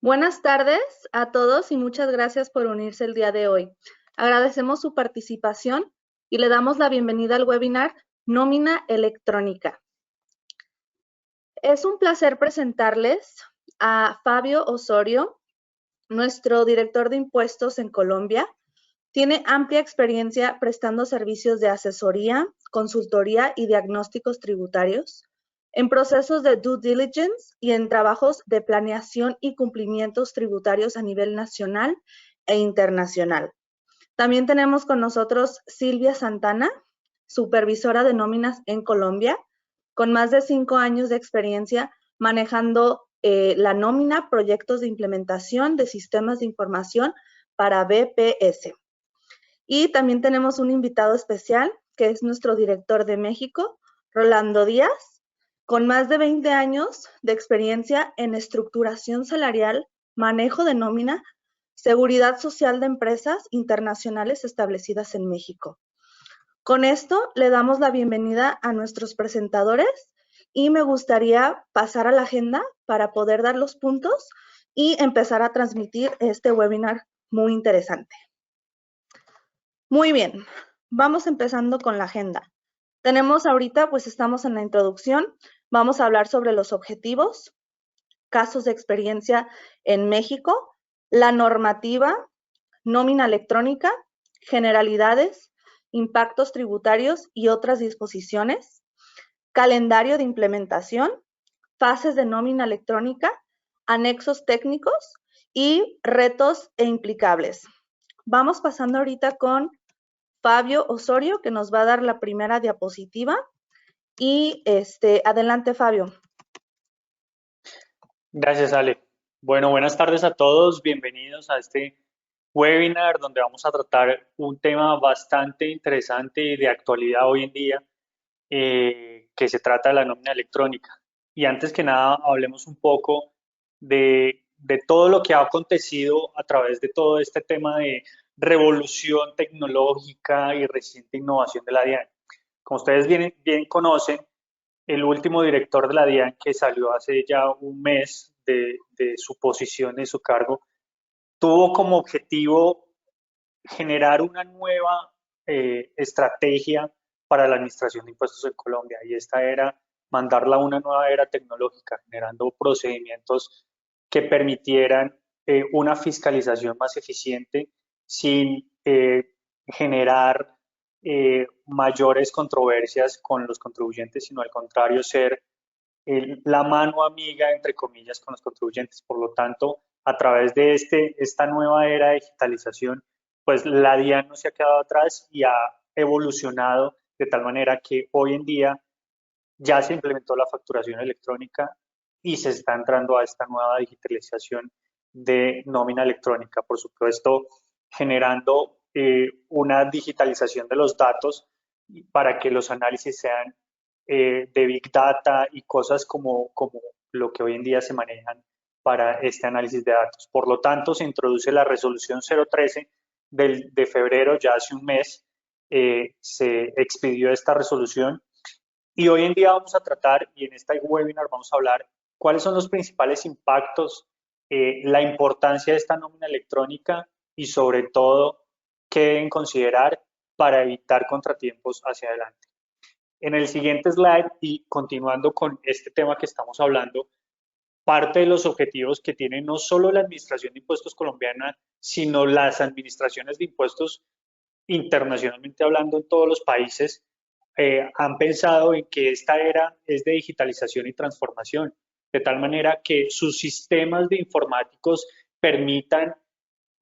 Buenas tardes a todos y muchas gracias por unirse el día de hoy. Agradecemos su participación y le damos la bienvenida al webinar Nómina Electrónica. Es un placer presentarles a Fabio Osorio, nuestro director de impuestos en Colombia. Tiene amplia experiencia prestando servicios de asesoría, consultoría y diagnósticos tributarios en procesos de due diligence y en trabajos de planeación y cumplimientos tributarios a nivel nacional e internacional. También tenemos con nosotros Silvia Santana, supervisora de nóminas en Colombia, con más de 5 años de experiencia manejando la nómina, proyectos de implementación de sistemas de información para BPS. Y también tenemos un invitado especial, que es nuestro director de México, Rolando Díaz, con más de 20 años de experiencia en estructuración salarial, manejo de nómina, seguridad social de empresas internacionales establecidas en México. Con esto le damos la bienvenida a nuestros presentadores y me gustaría pasar a la agenda para poder dar los puntos y empezar a transmitir este webinar muy interesante. Muy bien, vamos empezando con la agenda. Tenemos ahorita, pues estamos en la introducción, vamos a hablar sobre los objetivos, casos de experiencia en México, la normativa, nómina electrónica, generalidades, impactos tributarios y otras disposiciones, calendario de implementación, fases de nómina electrónica, anexos técnicos y retos e implicables. Vamos pasando ahorita con Fabio Osorio, que nos va a dar la primera diapositiva. Y adelante, Fabio. Gracias, Ale. Bueno, buenas tardes a todos. Bienvenidos a este webinar donde vamos a tratar un tema bastante interesante y de actualidad hoy en día, que se trata de la nómina electrónica. Y antes que nada, hablemos un poco de todo lo que ha acontecido a través de todo este tema de revolución tecnológica y reciente innovación de la DIAN. Como ustedes bien conocen, el último director de la DIAN, que salió hace ya un mes de su posición y su cargo, tuvo como objetivo generar una nueva estrategia para la administración de impuestos en Colombia, y esta era mandarla a una nueva era tecnológica, generando procedimientos que permitieran una fiscalización más eficiente sin generar mayores controversias con los contribuyentes, sino al contrario, ser la mano amiga, entre comillas, con los contribuyentes. Por lo tanto, a través de esta nueva era de digitalización, pues la DIAN no se ha quedado atrás y ha evolucionado de tal manera que hoy en día ya se implementó la facturación electrónica y se está entrando a esta nueva digitalización de nómina electrónica, por supuesto, generando una digitalización de los datos para que los análisis sean de Big Data y cosas como lo que hoy en día se manejan para este análisis de datos. Por lo tanto, se introduce la resolución 013 de febrero, ya hace un mes, se expidió esta resolución y hoy en día vamos a tratar, y en este webinar vamos a hablar, cuáles son los principales impactos, la importancia de esta nómina electrónica y sobre todo qué deben considerar para evitar contratiempos hacia adelante. En el siguiente slide, y continuando con este tema que estamos hablando, parte de los objetivos que tiene no solo la Administración de Impuestos colombiana, sino las administraciones de impuestos internacionalmente hablando en todos los países, han pensado en que esta era es de digitalización y transformación, de tal manera que sus sistemas de informáticos permitan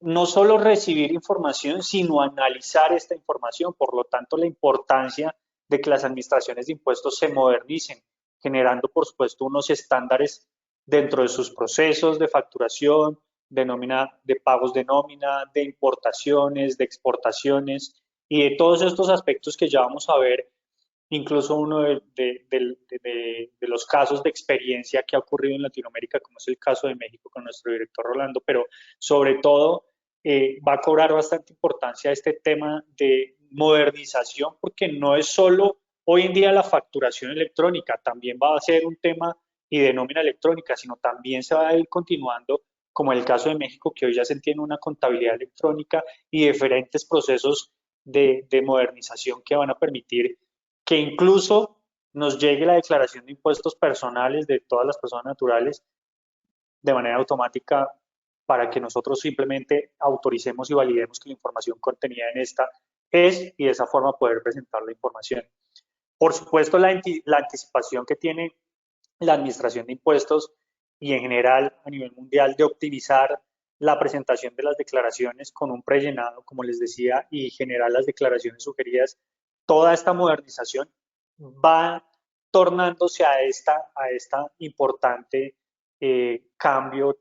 no solo recibir información, sino analizar esta información. Por lo tanto, la importancia de que las administraciones de impuestos se modernicen, generando, por supuesto, unos estándares dentro de sus procesos de facturación, de nómina, de pagos de nómina, de importaciones, de exportaciones y de todos estos aspectos que ya vamos a ver, incluso uno de los casos de experiencia que ha ocurrido en Latinoamérica, como es el caso de México con nuestro director Rolando, pero sobre todo va a cobrar bastante importancia este tema de modernización, porque no es solo hoy en día la facturación electrónica, también va a ser un tema y de nómina electrónica, sino también se va a ir continuando como el caso de México, que hoy ya se tiene una contabilidad electrónica y diferentes procesos de modernización que van a permitir que incluso nos llegue la declaración de impuestos personales de todas las personas naturales de manera automática para que nosotros simplemente autoricemos y validemos que la información contenida en esta es y de esa forma poder presentar la información. Por supuesto, la anticipación que tiene la administración de impuestos y en general a nivel mundial de optimizar la presentación de las declaraciones con un prellenado, como les decía, y generar las declaraciones sugeridas, toda esta modernización va tornándose a esta importante cambio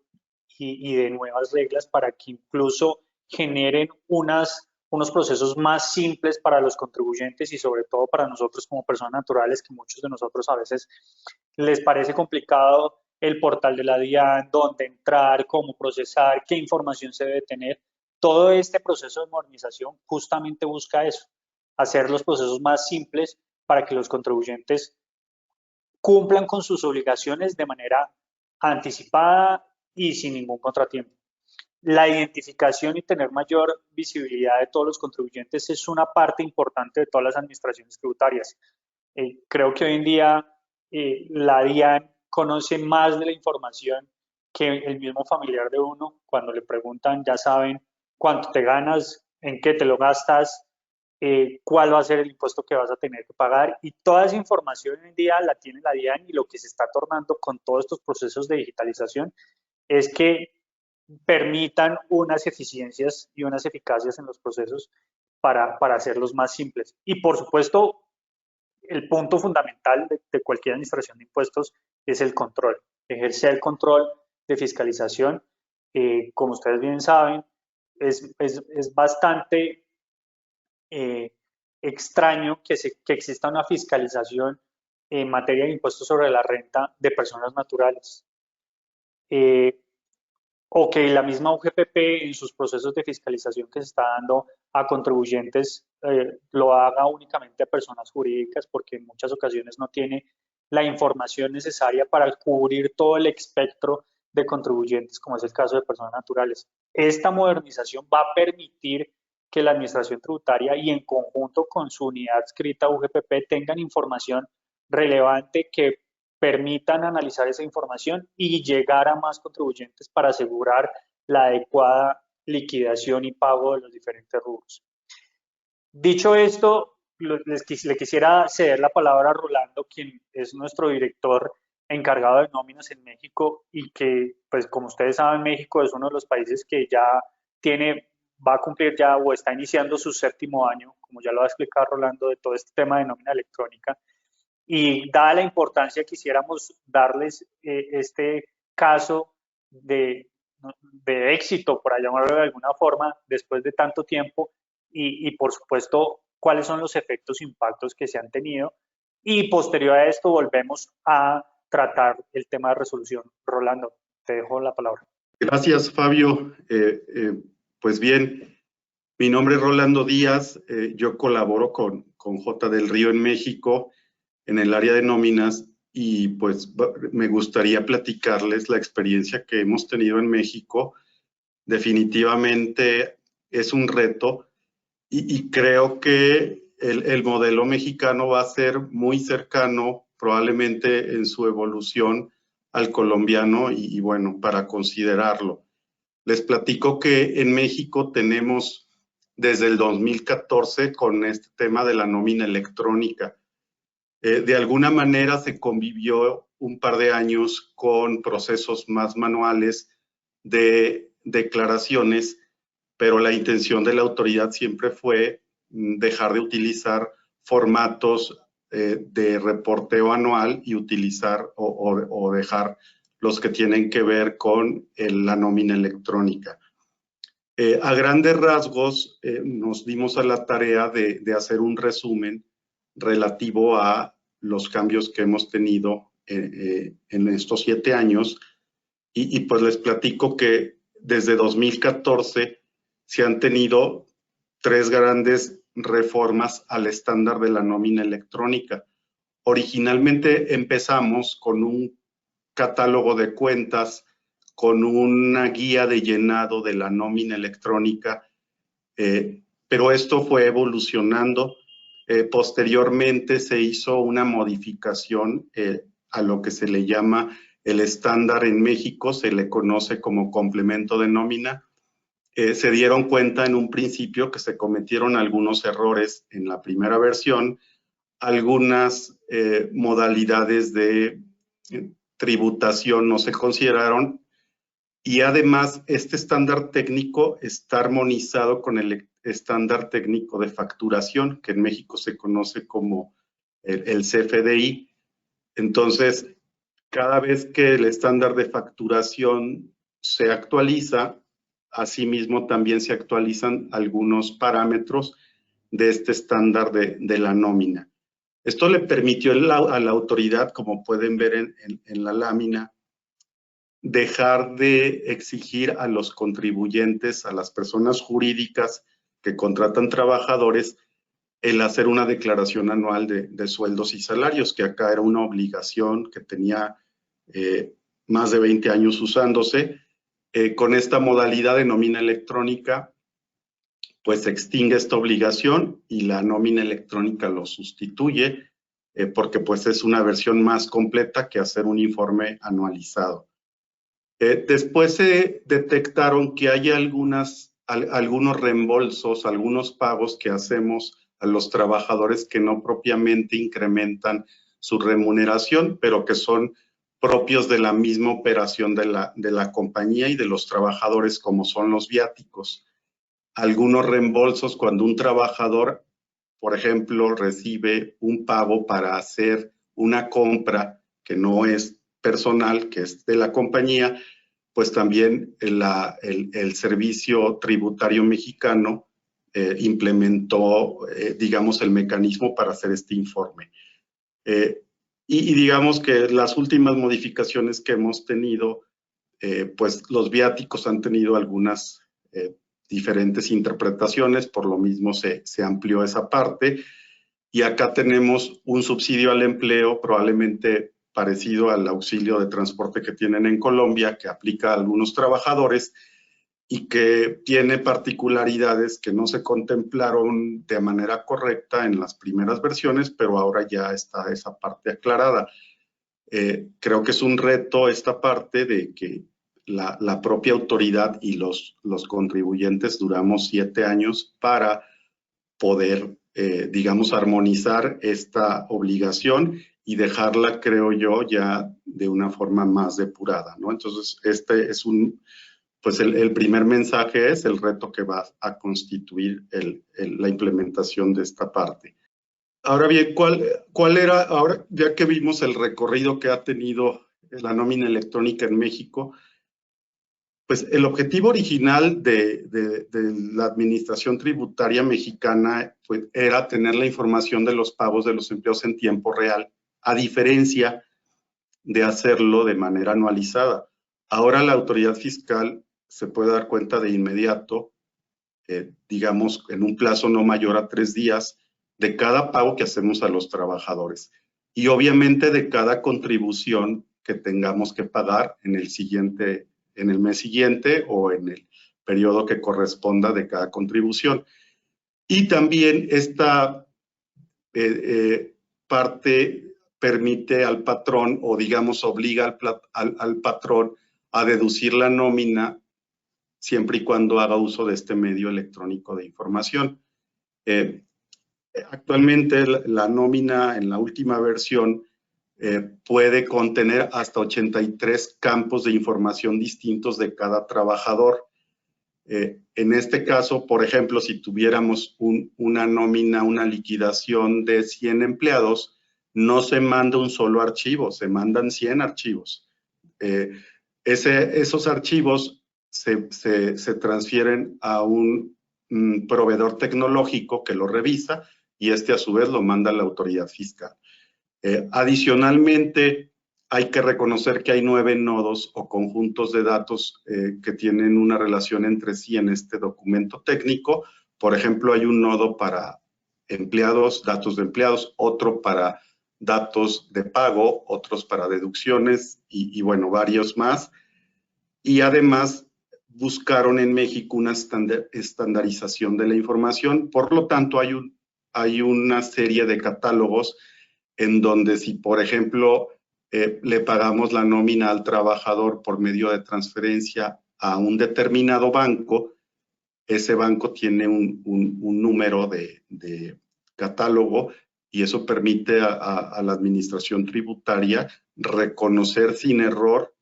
y de nuevas reglas para que incluso generen unos procesos más simples para los contribuyentes y sobre todo para nosotros como personas naturales, que muchos de nosotros a veces les parece complicado el portal de la DIAN, dónde entrar, cómo procesar, qué información se debe tener. Todo este proceso de modernización justamente busca eso, hacer los procesos más simples para que los contribuyentes cumplan con sus obligaciones de manera anticipada y sin ningún contratiempo. La identificación y tener mayor visibilidad de todos los contribuyentes es una parte importante de todas las administraciones tributarias. Creo que hoy en día la DIAN conoce más de la información que el mismo familiar de uno. Cuando le preguntan, ya saben cuánto te ganas, en qué te lo gastas, cuál va a ser el impuesto que vas a tener que pagar, y toda esa información hoy en día la tiene la DIAN, y lo que se está tornando con todos estos procesos de digitalización es que permitan unas eficiencias y unas eficacias en los procesos para hacerlos más simples. Y por supuesto, el punto fundamental de cualquier administración de impuestos es el control, ejercer control de fiscalización. Como ustedes bien saben, es bastante extraño que exista una fiscalización en materia de impuestos sobre la renta de personas naturales. O que la misma UGPP en sus procesos de fiscalización que se está dando a contribuyentes lo haga únicamente a personas jurídicas, porque en muchas ocasiones no tiene la información necesaria para cubrir todo el espectro de contribuyentes, como es el caso de personas naturales. Esta modernización va a permitir que la administración tributaria y en conjunto con su unidad adscrita UGPP tengan información relevante que permitan analizar esa información y llegar a más contribuyentes para asegurar la adecuada liquidación y pago de los diferentes rubros. Dicho esto, le quisiera ceder la palabra a Rolando, quien es nuestro director encargado de nóminas en México y que, pues como ustedes saben, México es uno de los países que ya va a cumplir ya o está iniciando su 7º año, como ya lo va a explicar Rolando, de todo este tema de nómina electrónica. Y dada la importancia, quisiéramos darles este caso de éxito, por llamarlo de alguna forma, después de tanto tiempo, y por supuesto, cuáles son los efectos e impactos que se han tenido. Y posterior a esto, volvemos a tratar el tema de resolución. Rolando, te dejo la palabra. Gracias, Fabio. Pues bien, mi nombre es Rolando Díaz. Yo colaboro con J. del Río en México en el área de nóminas, y pues me gustaría platicarles la experiencia que hemos tenido en México. Definitivamente es un reto y creo que el modelo mexicano va a ser muy cercano probablemente en su evolución al colombiano y bueno, para considerarlo. Les platico que en México tenemos desde el 2014 con este tema de la nómina electrónica. De alguna manera se convivió un par de años con procesos más manuales de declaraciones, pero la intención de la autoridad siempre fue dejar de utilizar formatos de reporteo anual y utilizar o dejar los que tienen que ver con la nómina electrónica. A grandes rasgos nos dimos a la tarea de hacer un resumen relativo a los cambios que hemos tenido en estos 7 años y pues les platico que desde 2014 se han tenido 3 grandes reformas al estándar de la nómina electrónica. Originalmente empezamos con un catálogo de cuentas con una guía de llenado de la nómina electrónica, pero esto fue evolucionando. Posteriormente se hizo una modificación a lo que se le llama el estándar en México, se le conoce como complemento de nómina. Se dieron cuenta en un principio que se cometieron algunos errores en la primera versión, algunas modalidades de tributación no se consideraron, y además este estándar técnico está armonizado con el estándar técnico de facturación, que en México se conoce como el CFDI. Entonces, cada vez que el estándar de facturación se actualiza, asimismo también se actualizan algunos parámetros de este estándar de la nómina. Esto le permitió a la autoridad, como pueden ver en la lámina, dejar de exigir a los contribuyentes, a las personas jurídicas que contratan trabajadores, el hacer una declaración anual de sueldos y salarios, que acá era una obligación que tenía más de 20 años usándose. Con esta modalidad de nómina electrónica, pues se extingue esta obligación y la nómina electrónica lo sustituye, porque pues es una versión más completa que hacer un informe anualizado. Después se detectaron que hay algunos reembolsos, algunos pagos que hacemos a los trabajadores que no propiamente incrementan su remuneración, pero que son propios de la misma operación de la compañía y de los trabajadores, como son los viáticos. Algunos reembolsos cuando un trabajador, por ejemplo, recibe un pago para hacer una compra que no es personal, que es de la compañía, pues también el Servicio Tributario Mexicano implementó, digamos, el mecanismo para hacer este informe. Y digamos que las últimas modificaciones que hemos tenido, pues los viáticos han tenido algunas diferentes interpretaciones, por lo mismo se amplió esa parte. Y acá tenemos un subsidio al empleo, probablemente parecido al auxilio de transporte que tienen en Colombia, que aplica a algunos trabajadores y que tiene particularidades que no se contemplaron de manera correcta en las primeras versiones, pero ahora ya está esa parte aclarada. Creo que es un reto esta parte de que la propia autoridad y los contribuyentes duramos 7 años para poder, digamos, armonizar esta obligación y dejarla, creo yo, ya de una forma más depurada, ¿no? Entonces, este es pues el primer mensaje es el reto que va a constituir la implementación de esta parte. Ahora bien, ¿cuál era, ahora ya que vimos el recorrido que ha tenido la nómina electrónica en México? Pues el objetivo original de la Administración Tributaria Mexicana era tener la información de los pagos de los empleados en tiempo real, a diferencia de hacerlo de manera anualizada. Ahora la autoridad fiscal se puede dar cuenta de inmediato, digamos, en un plazo no mayor a 3 días, de cada pago que hacemos a los trabajadores. Y obviamente de cada contribución que tengamos que pagar en el mes siguiente o en el periodo que corresponda de cada contribución. Y también esta parte permite al patrón, o digamos obliga al patrón a deducir la nómina siempre y cuando haga uso de este medio electrónico de información. Actualmente la nómina en la última versión puede contener hasta 83 campos de información distintos de cada trabajador. En este caso, por ejemplo, si tuviéramos una nómina, una liquidación de 100 empleados, no se manda un solo archivo, se mandan 100 archivos. Esos archivos se transfieren a un proveedor tecnológico que lo revisa y a su vez lo manda a la autoridad fiscal. Adicionalmente, hay que reconocer que hay 9 nodos o conjuntos de datos que tienen una relación entre sí en este documento técnico. Por ejemplo, hay un nodo para empleados, datos de empleados, otro para datos de pago, otros para deducciones y bueno, varios más. y además buscaron en México una estandarización de la información. Por lo tanto, hay una serie de catálogos en donde si, por ejemplo, le pagamos la nómina al trabajador por medio de transferencia a un determinado banco, ese banco tiene un número de catálogo y eso permite a la administración tributaria reconocer sin error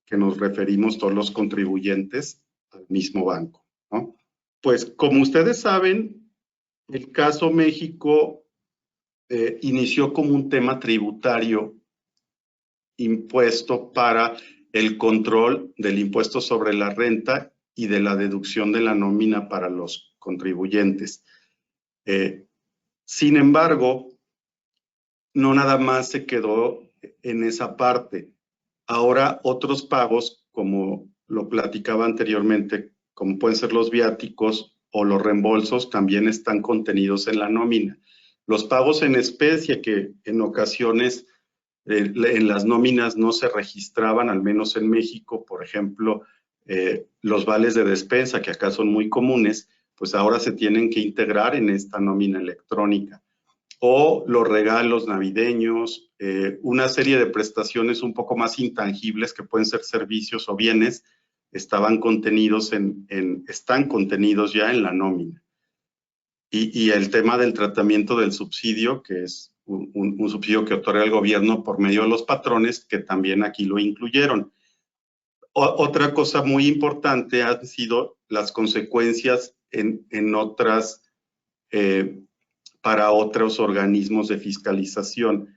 que nos referimos todos los contribuyentes al mismo banco, ¿no? Pues como ustedes saben, el caso México inició como un tema tributario impuesto para el control del impuesto sobre la renta y de la deducción de la nómina para los contribuyentes. Sin embargo, no nada más se quedó en esa parte. Ahora otros pagos, como lo platicaba anteriormente, como pueden ser los viáticos o los reembolsos, también están contenidos en la nómina. Los pagos en especie que en ocasiones en las nóminas no se registraban, al menos en México, por ejemplo, los vales de despensa, que acá son muy comunes, pues ahora se tienen que integrar en esta nómina electrónica. O los regalos navideños, una serie de prestaciones un poco más intangibles que pueden ser servicios o bienes, están contenidos ya en la nómina. Y el tema del tratamiento del subsidio, que es un subsidio que otorga el gobierno por medio de los patrones, que también aquí lo incluyeron. Otra cosa muy importante han sido las consecuencias para otros organismos de fiscalización.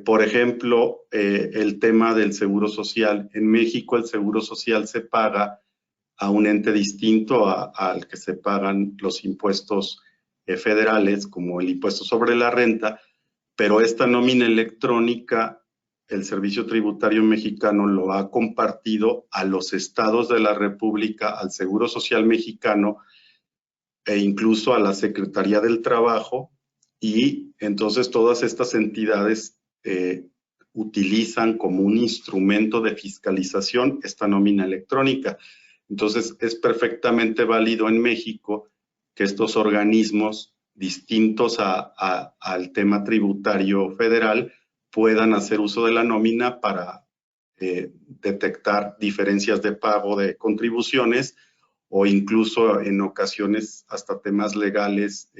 Por ejemplo, el tema del seguro social. En México el seguro social se paga a un ente distinto al que se pagan los impuestos federales, como el impuesto sobre la renta, pero esta nómina electrónica, el Servicio Tributario Mexicano lo ha compartido a los estados de la República, al Seguro Social Mexicano e incluso a la Secretaría del Trabajo, y entonces todas estas entidades utilizan como un instrumento de fiscalización esta nómina electrónica. Entonces es perfectamente válido en México que estos organismos distintos al tema tributario federal puedan hacer uso de la nómina para detectar diferencias de pago de contribuciones o incluso en ocasiones hasta temas legales,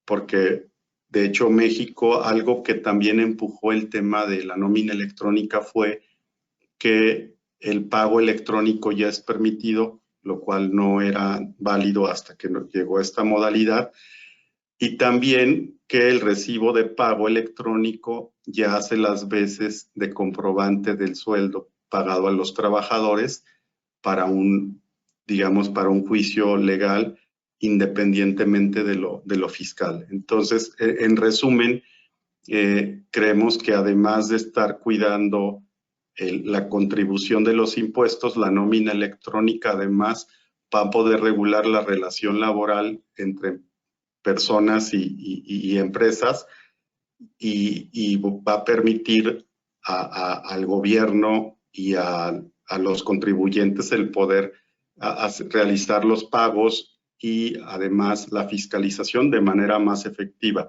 porque de hecho México, algo que también empujó el tema de la nómina electrónica fue que el pago electrónico ya es permitido, lo cual no era válido hasta que llegó esta modalidad, y también que el recibo de pago electrónico ya hace las veces de comprobante del sueldo pagado a los trabajadores para para un juicio legal independientemente de lo fiscal. Entonces, en resumen, creemos que además de estar cuidando la contribución de los impuestos, la nómina electrónica además va a poder regular la relación laboral entre personas y empresas y va a permitir al gobierno y a los contribuyentes el poder realizar los pagos y además la fiscalización de manera más efectiva.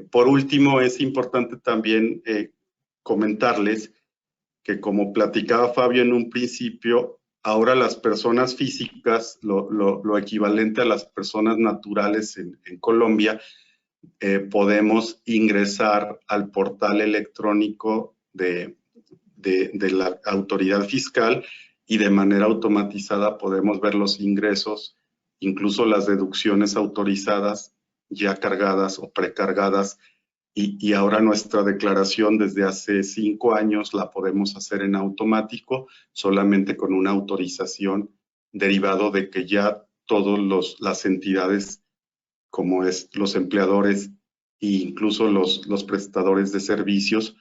Por último, es importante también comentarles que, como platicaba Fabio en un principio, ahora las personas físicas, lo equivalente a las personas naturales en Colombia, podemos ingresar al portal electrónico de la autoridad fiscal y de manera automatizada podemos ver los ingresos, incluso las deducciones autorizadas ya cargadas o precargadas, y ahora nuestra declaración desde hace 5 años la podemos hacer en automático, solamente con una autorización derivado de que ya todas las entidades, como es los empleadores e incluso los prestadores de servicios,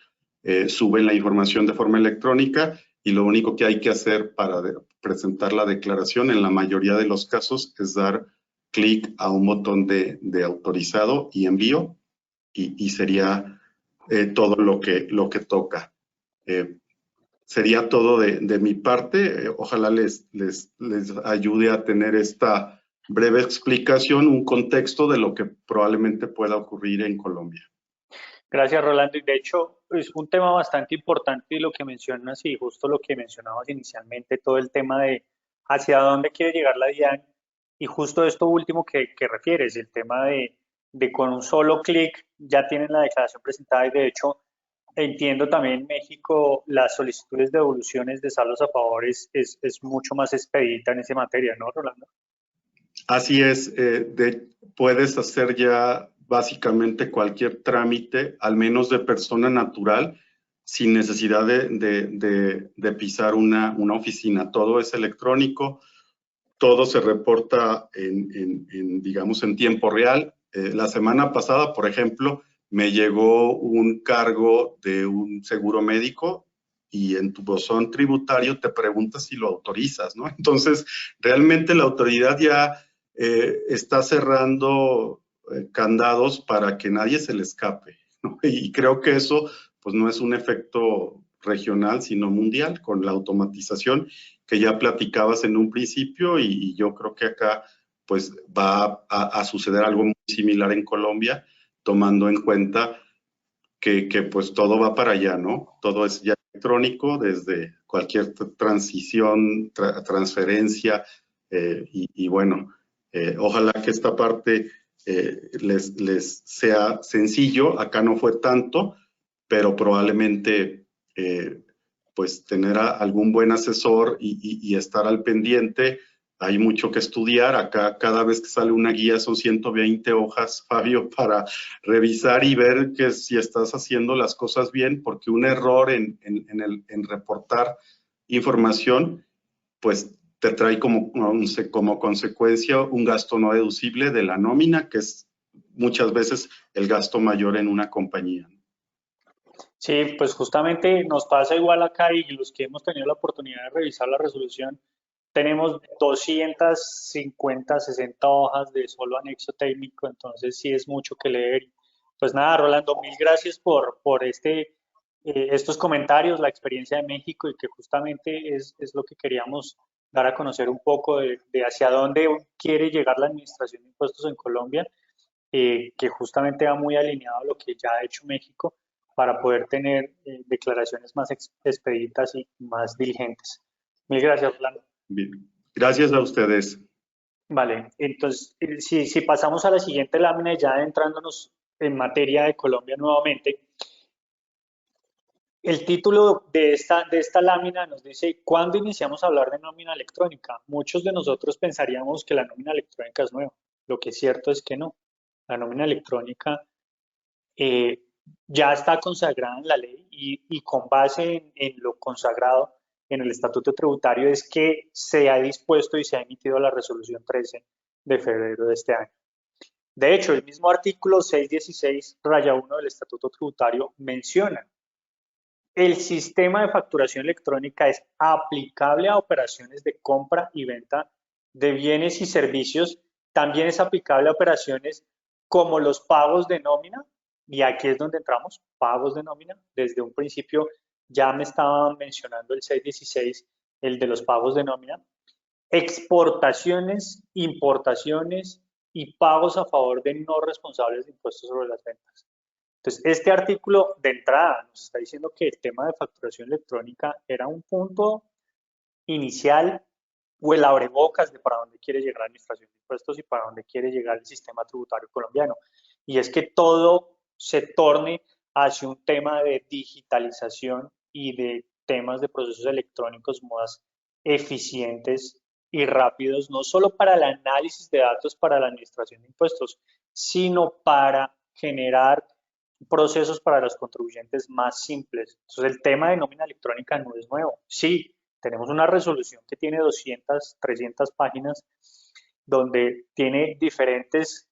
suben la información de forma electrónica, y lo único que hay que hacer para presentar la declaración en la mayoría de los casos es dar clic a un botón de autorizado y envío, y sería todo lo que toca. sería todo de mi parte. Ojalá les ayude a tener esta breve explicación, un contexto de lo que probablemente pueda ocurrir en Colombia. Gracias, Rolando. Y de hecho, es un tema bastante importante y lo que mencionas y justo lo que mencionabas inicialmente, todo el tema de hacia dónde quiere llegar la DIAN y justo esto último que refieres, el tema de con un solo clic ya tienen la declaración presentada y de hecho entiendo también en México las solicitudes de devoluciones de saldos a favores es mucho más expedita en esa materia, ¿no, Rolando? Así es, puedes hacer ya básicamente cualquier trámite, al menos de persona natural, sin necesidad de pisar una oficina. Todo es electrónico, todo se reporta digamos, en tiempo real. La semana pasada, por ejemplo, me llegó un cargo de un seguro médico y en tu buzón tributario te preguntas si lo autorizas, ¿no? Entonces, realmente la autoridad ya está cerrando candados para que nadie se le escape, ¿no? Y creo que eso, pues, no es un efecto regional, sino mundial, con la automatización que ya platicabas en un principio y yo creo que acá pues va a suceder algo muy similar en Colombia, tomando en cuenta que pues todo va para allá, ¿no? Todo es ya electrónico desde cualquier transición, transferencia y bueno, ojalá que esta parte les sea sencillo, acá no fue tanto, pero probablemente pues tener algún buen asesor y estar al pendiente. Hay mucho que estudiar. Acá cada vez que sale una guía son 120 hojas, Fabio, para revisar y ver que si estás haciendo las cosas bien, porque un error en reportar información, pues te trae como consecuencia un gasto no deducible de la nómina, que es muchas veces el gasto mayor en una compañía. Sí, pues justamente nos pasa igual acá y los que hemos tenido la oportunidad de revisar la resolución, tenemos 250, 60 hojas de solo anexo técnico, entonces sí es mucho que leer. Pues nada, Rolando, mil gracias por estos comentarios, la experiencia de México y que justamente es lo que queríamos dar a conocer un poco de hacia dónde quiere llegar la administración de impuestos en Colombia, que justamente va muy alineado a lo que ya ha hecho México para poder tener declaraciones más expeditas y más diligentes. Mil gracias, Rolando. Bien. Gracias a ustedes. Vale, entonces, si pasamos a la siguiente lámina, ya adentrándonos en materia de Colombia nuevamente, el título de esta lámina nos dice, ¿cuándo iniciamos a hablar de nómina electrónica? Muchos de nosotros pensaríamos que la nómina electrónica es nueva. Lo que es cierto es que no. La nómina electrónica ya está consagrada en la ley y con base en lo consagrado en el Estatuto Tributario es que se ha dispuesto y se ha emitido la resolución 13 de febrero de este año. De hecho, el mismo artículo 616-1 del Estatuto Tributario menciona el sistema de facturación electrónica es aplicable a operaciones de compra y venta de bienes y servicios. También es aplicable a operaciones como los pagos de nómina, y aquí es donde entramos, pagos de nómina. Desde un principio ya me estaban mencionando el 616, el de los pagos de nómina. Exportaciones, importaciones y pagos a favor de no responsables de impuestos sobre las ventas. Entonces, este artículo de entrada nos está diciendo que el tema de facturación electrónica era un punto inicial o el abrebocas de para dónde quiere llegar la administración de impuestos y para dónde quiere llegar el sistema tributario colombiano. Y es que todo se torne hacia un tema de digitalización y de temas de procesos electrónicos más eficientes y rápidos, no solo para el análisis de datos para la administración de impuestos, sino para generar procesos para los contribuyentes más simples. Entonces, el tema de nómina electrónica no es nuevo. Sí, tenemos una resolución que tiene 200, 300 páginas, donde tiene diferentes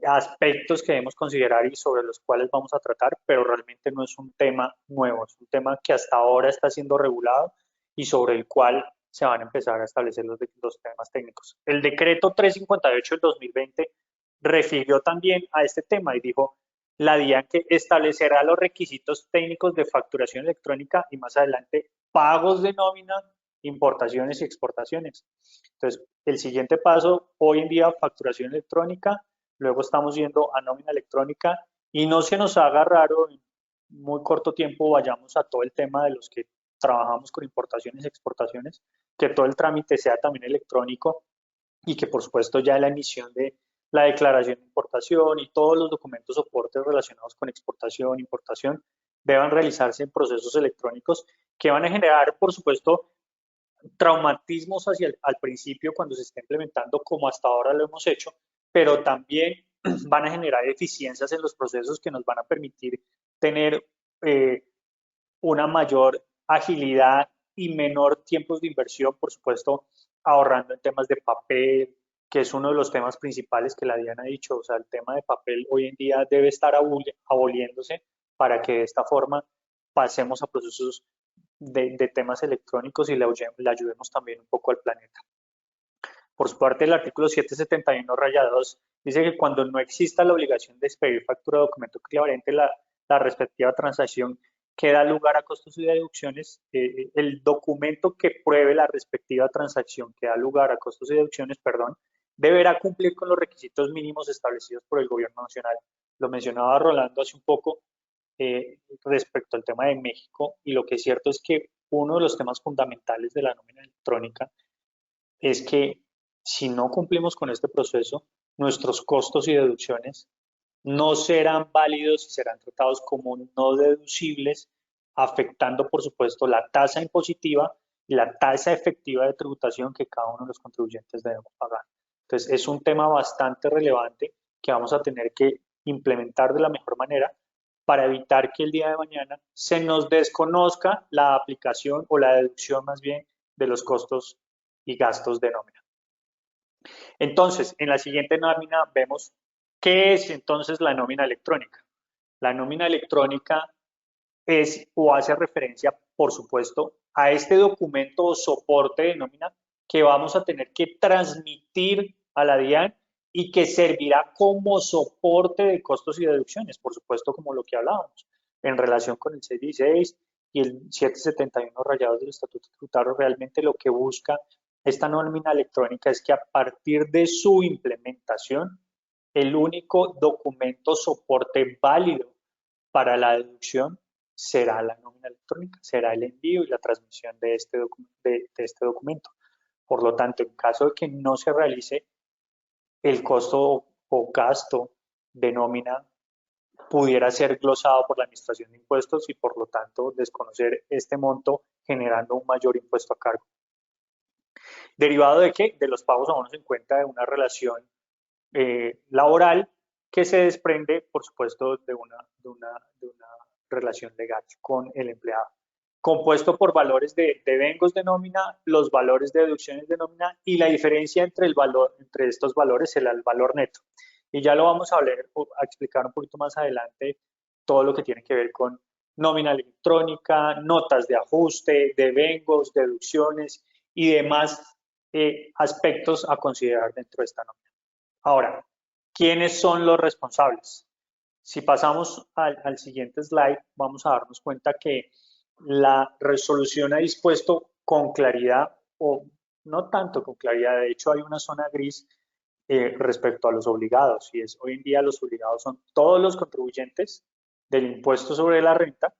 aspectos que debemos considerar y sobre los cuales vamos a tratar, pero realmente no es un tema nuevo, es un tema que hasta ahora está siendo regulado y sobre el cual se van a empezar a establecer los temas técnicos. El decreto 358 del 2020 refirió también a este tema y dijo, la DIAN que establecerá los requisitos técnicos de facturación electrónica y más adelante pagos de nómina, importaciones y exportaciones. Entonces, el siguiente paso, hoy en día facturación electrónica, luego estamos yendo a nómina electrónica y no se nos haga raro, en muy corto tiempo vayamos a todo el tema de los que trabajamos con importaciones y exportaciones, que todo el trámite sea también electrónico y que por supuesto ya la emisión de la declaración de importación y todos los documentos soportes relacionados con exportación, importación, deban realizarse en procesos electrónicos que van a generar, por supuesto, traumatismos al principio cuando se está implementando como hasta ahora lo hemos hecho, pero también van a generar eficiencias en los procesos que nos van a permitir tener una mayor agilidad y menor tiempos de inversión, por supuesto, ahorrando en temas de papel, que es uno de los temas principales que la DIAN ha dicho. O sea, el tema de papel hoy en día debe estar aboliéndose para que de esta forma pasemos a procesos de temas electrónicos y le ayudemos también un poco al planeta. Por su parte, el artículo 771-2 dice que cuando no exista la obligación de expedir factura o documento equivalente, la respectiva transacción que da lugar a costos y deducciones, el documento que pruebe la respectiva transacción que da lugar a costos y deducciones, perdón, deberá cumplir con los requisitos mínimos establecidos por el gobierno nacional. Lo mencionaba Rolando hace un poco respecto al tema de México, y lo que es cierto es que uno de los temas fundamentales de la nómina electrónica es que si no cumplimos con este proceso, nuestros costos y deducciones no serán válidos y serán tratados como no deducibles, afectando, por supuesto, la tasa impositiva y la tasa efectiva de tributación que cada uno de los contribuyentes debemos pagar. Entonces, es un tema bastante relevante que vamos a tener que implementar de la mejor manera para evitar que el día de mañana se nos desconozca la aplicación o la deducción más bien de los costos y gastos de nómina. Entonces, en la siguiente nómina vemos qué es entonces la nómina electrónica. La nómina electrónica es o hace referencia, por supuesto, a este documento o soporte de nómina que vamos a tener que transmitir a la DIAN y que servirá como soporte de costos y deducciones, por supuesto, como lo que hablábamos, en relación con el 616 y el 771 del Estatuto Tributario. Realmente lo que busca esta nómina electrónica es que a partir de su implementación, el único documento soporte válido para la deducción será la nómina electrónica, será el envío y la transmisión de este documento. Por lo tanto, en caso de que no se realice, el costo o gasto de nómina pudiera ser glosado por la Administración de Impuestos y por lo tanto desconocer este monto generando un mayor impuesto a cargo. ¿Derivado de qué? De los pagos a bonos en cuenta de una relación laboral que se desprende, por supuesto, de una relación legal con el empleado, compuesto por valores de devengos de nómina, los valores de deducciones de nómina y la diferencia entre estos valores, el valor neto. Y ya lo vamos a explicar un poquito más adelante, todo lo que tiene que ver con nómina electrónica, notas de ajuste, devengos, deducciones y demás aspectos a considerar dentro de esta nómina. Ahora, ¿quiénes son los responsables? Si pasamos al siguiente slide, vamos a darnos cuenta que la resolución ha dispuesto con claridad, o no tanto con claridad, de hecho hay una zona gris respecto a los obligados, y es hoy en día los obligados son todos los contribuyentes del impuesto sobre la renta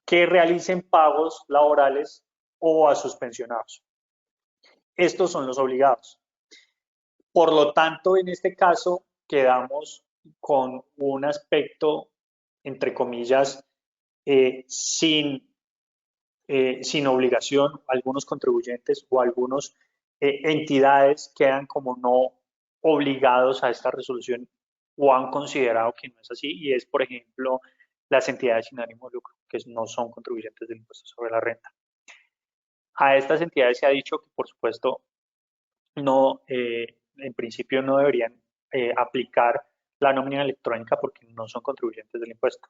que realicen pagos laborales o a sus pensionados. Estos son los obligados. Por lo tanto, en este caso, quedamos con un aspecto, entre comillas, sin obligación. Algunos contribuyentes o algunas entidades quedan como no obligados a esta resolución o han considerado que no es así, y es, por ejemplo, las entidades sin ánimo de lucro, que no son contribuyentes del impuesto sobre la renta. A estas entidades se ha dicho que, por supuesto, no, en principio no deberían aplicar la nómina electrónica porque no son contribuyentes del impuesto.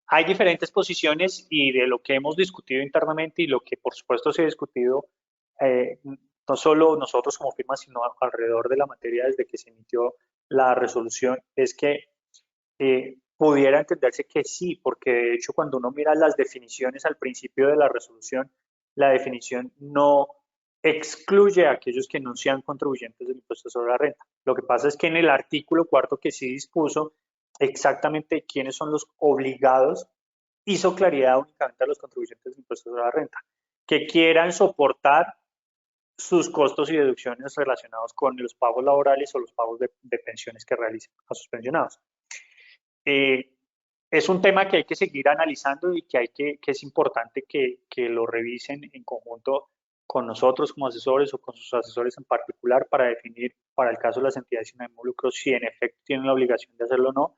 Hay diferentes posiciones y de lo que hemos discutido internamente y lo que por supuesto se ha discutido no solo nosotros como firma, sino alrededor de la materia desde que se emitió la resolución, es que pudiera entenderse que sí, porque de hecho cuando uno mira las definiciones al principio de la resolución, la definición no excluye a aquellos que no sean contribuyentes del impuesto sobre la renta. Lo que pasa es que en el artículo cuarto que sí dispuso exactamente quiénes son los obligados, hizo claridad únicamente a los contribuyentes del impuesto sobre la renta, que quieran soportar sus costos y deducciones relacionados con los pagos laborales o los pagos de pensiones que realicen a sus pensionados. Es un tema que hay que seguir analizando y que es importante que lo revisen en conjunto con nosotros como asesores o con sus asesores en particular para definir, para el caso de las entidades sin ánimo de lucro, si en efecto tienen la obligación de hacerlo o no.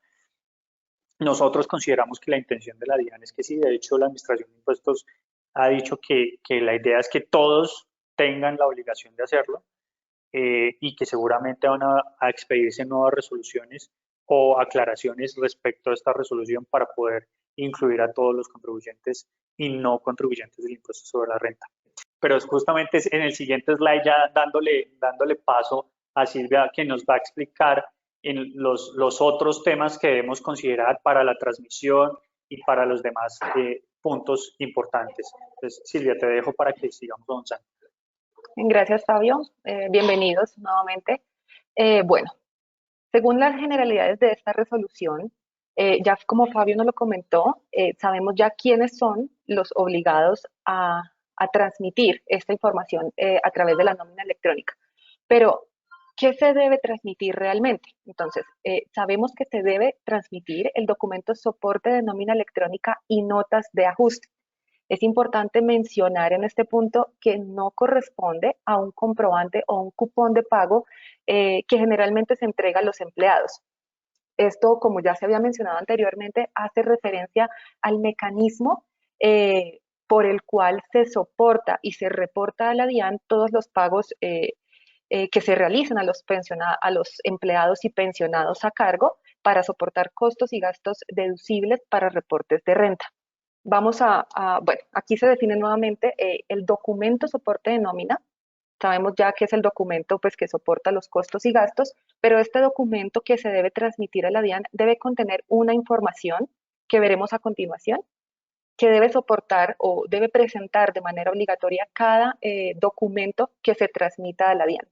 Nosotros consideramos que la intención de la DIAN es que sí. De hecho, la Administración de Impuestos ha dicho que la idea es que todos tengan la obligación de hacerlo y que seguramente van a expedirse nuevas resoluciones o aclaraciones respecto a esta resolución para poder incluir a todos los contribuyentes y no contribuyentes del impuesto sobre la renta. Pero es justamente en el siguiente slide ya dándole paso a Silvia, que nos va a explicar en los otros temas que debemos considerar para la transmisión y para los demás puntos importantes. Entonces, Silvia, te dejo para que sigamos avanzando. Gracias, Fabio. Bienvenidos nuevamente. Bueno, según las generalidades de esta resolución, ya como Fabio nos lo comentó, sabemos ya quiénes son los obligados a transmitir esta información a través de la nómina electrónica. Pero, ¿qué se debe transmitir realmente? Entonces, sabemos que se debe transmitir el documento soporte de nómina electrónica y notas de ajuste. Es importante mencionar en este punto que no corresponde a un comprobante o un cupón de pago que generalmente se entrega a los empleados. Esto, como ya se había mencionado anteriormente, hace referencia al mecanismo por el cual se soporta y se reporta a la DIAN todos los pagos que se realizan a los empleados y pensionados a cargo para soportar costos y gastos deducibles para reportes de renta. Vamos bueno, aquí se define nuevamente el documento soporte de nómina. Sabemos ya que es el documento pues, que soporta los costos y gastos, pero este documento que se debe transmitir a la DIAN debe contener una información que veremos a continuación, que debe soportar o debe presentar de manera obligatoria cada documento que se transmita a la DIAN.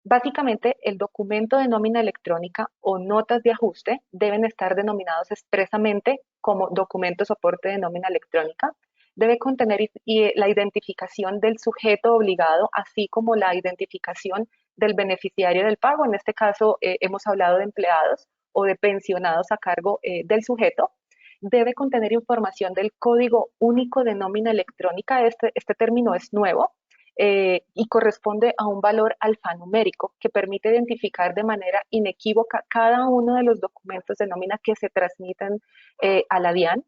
Básicamente, el documento de nómina electrónica o notas de ajuste deben estar denominados expresamente como documento soporte de nómina electrónica. Debe contener la identificación del sujeto obligado, así como la identificación del beneficiario del pago. En este caso, hemos hablado de empleados o de pensionados a cargo del sujeto. Debe contener información del código único de nómina electrónica. Este término es nuevo. Y corresponde a un valor alfanumérico que permite identificar de manera inequívoca cada uno de los documentos de nómina que se transmiten a la DIAN.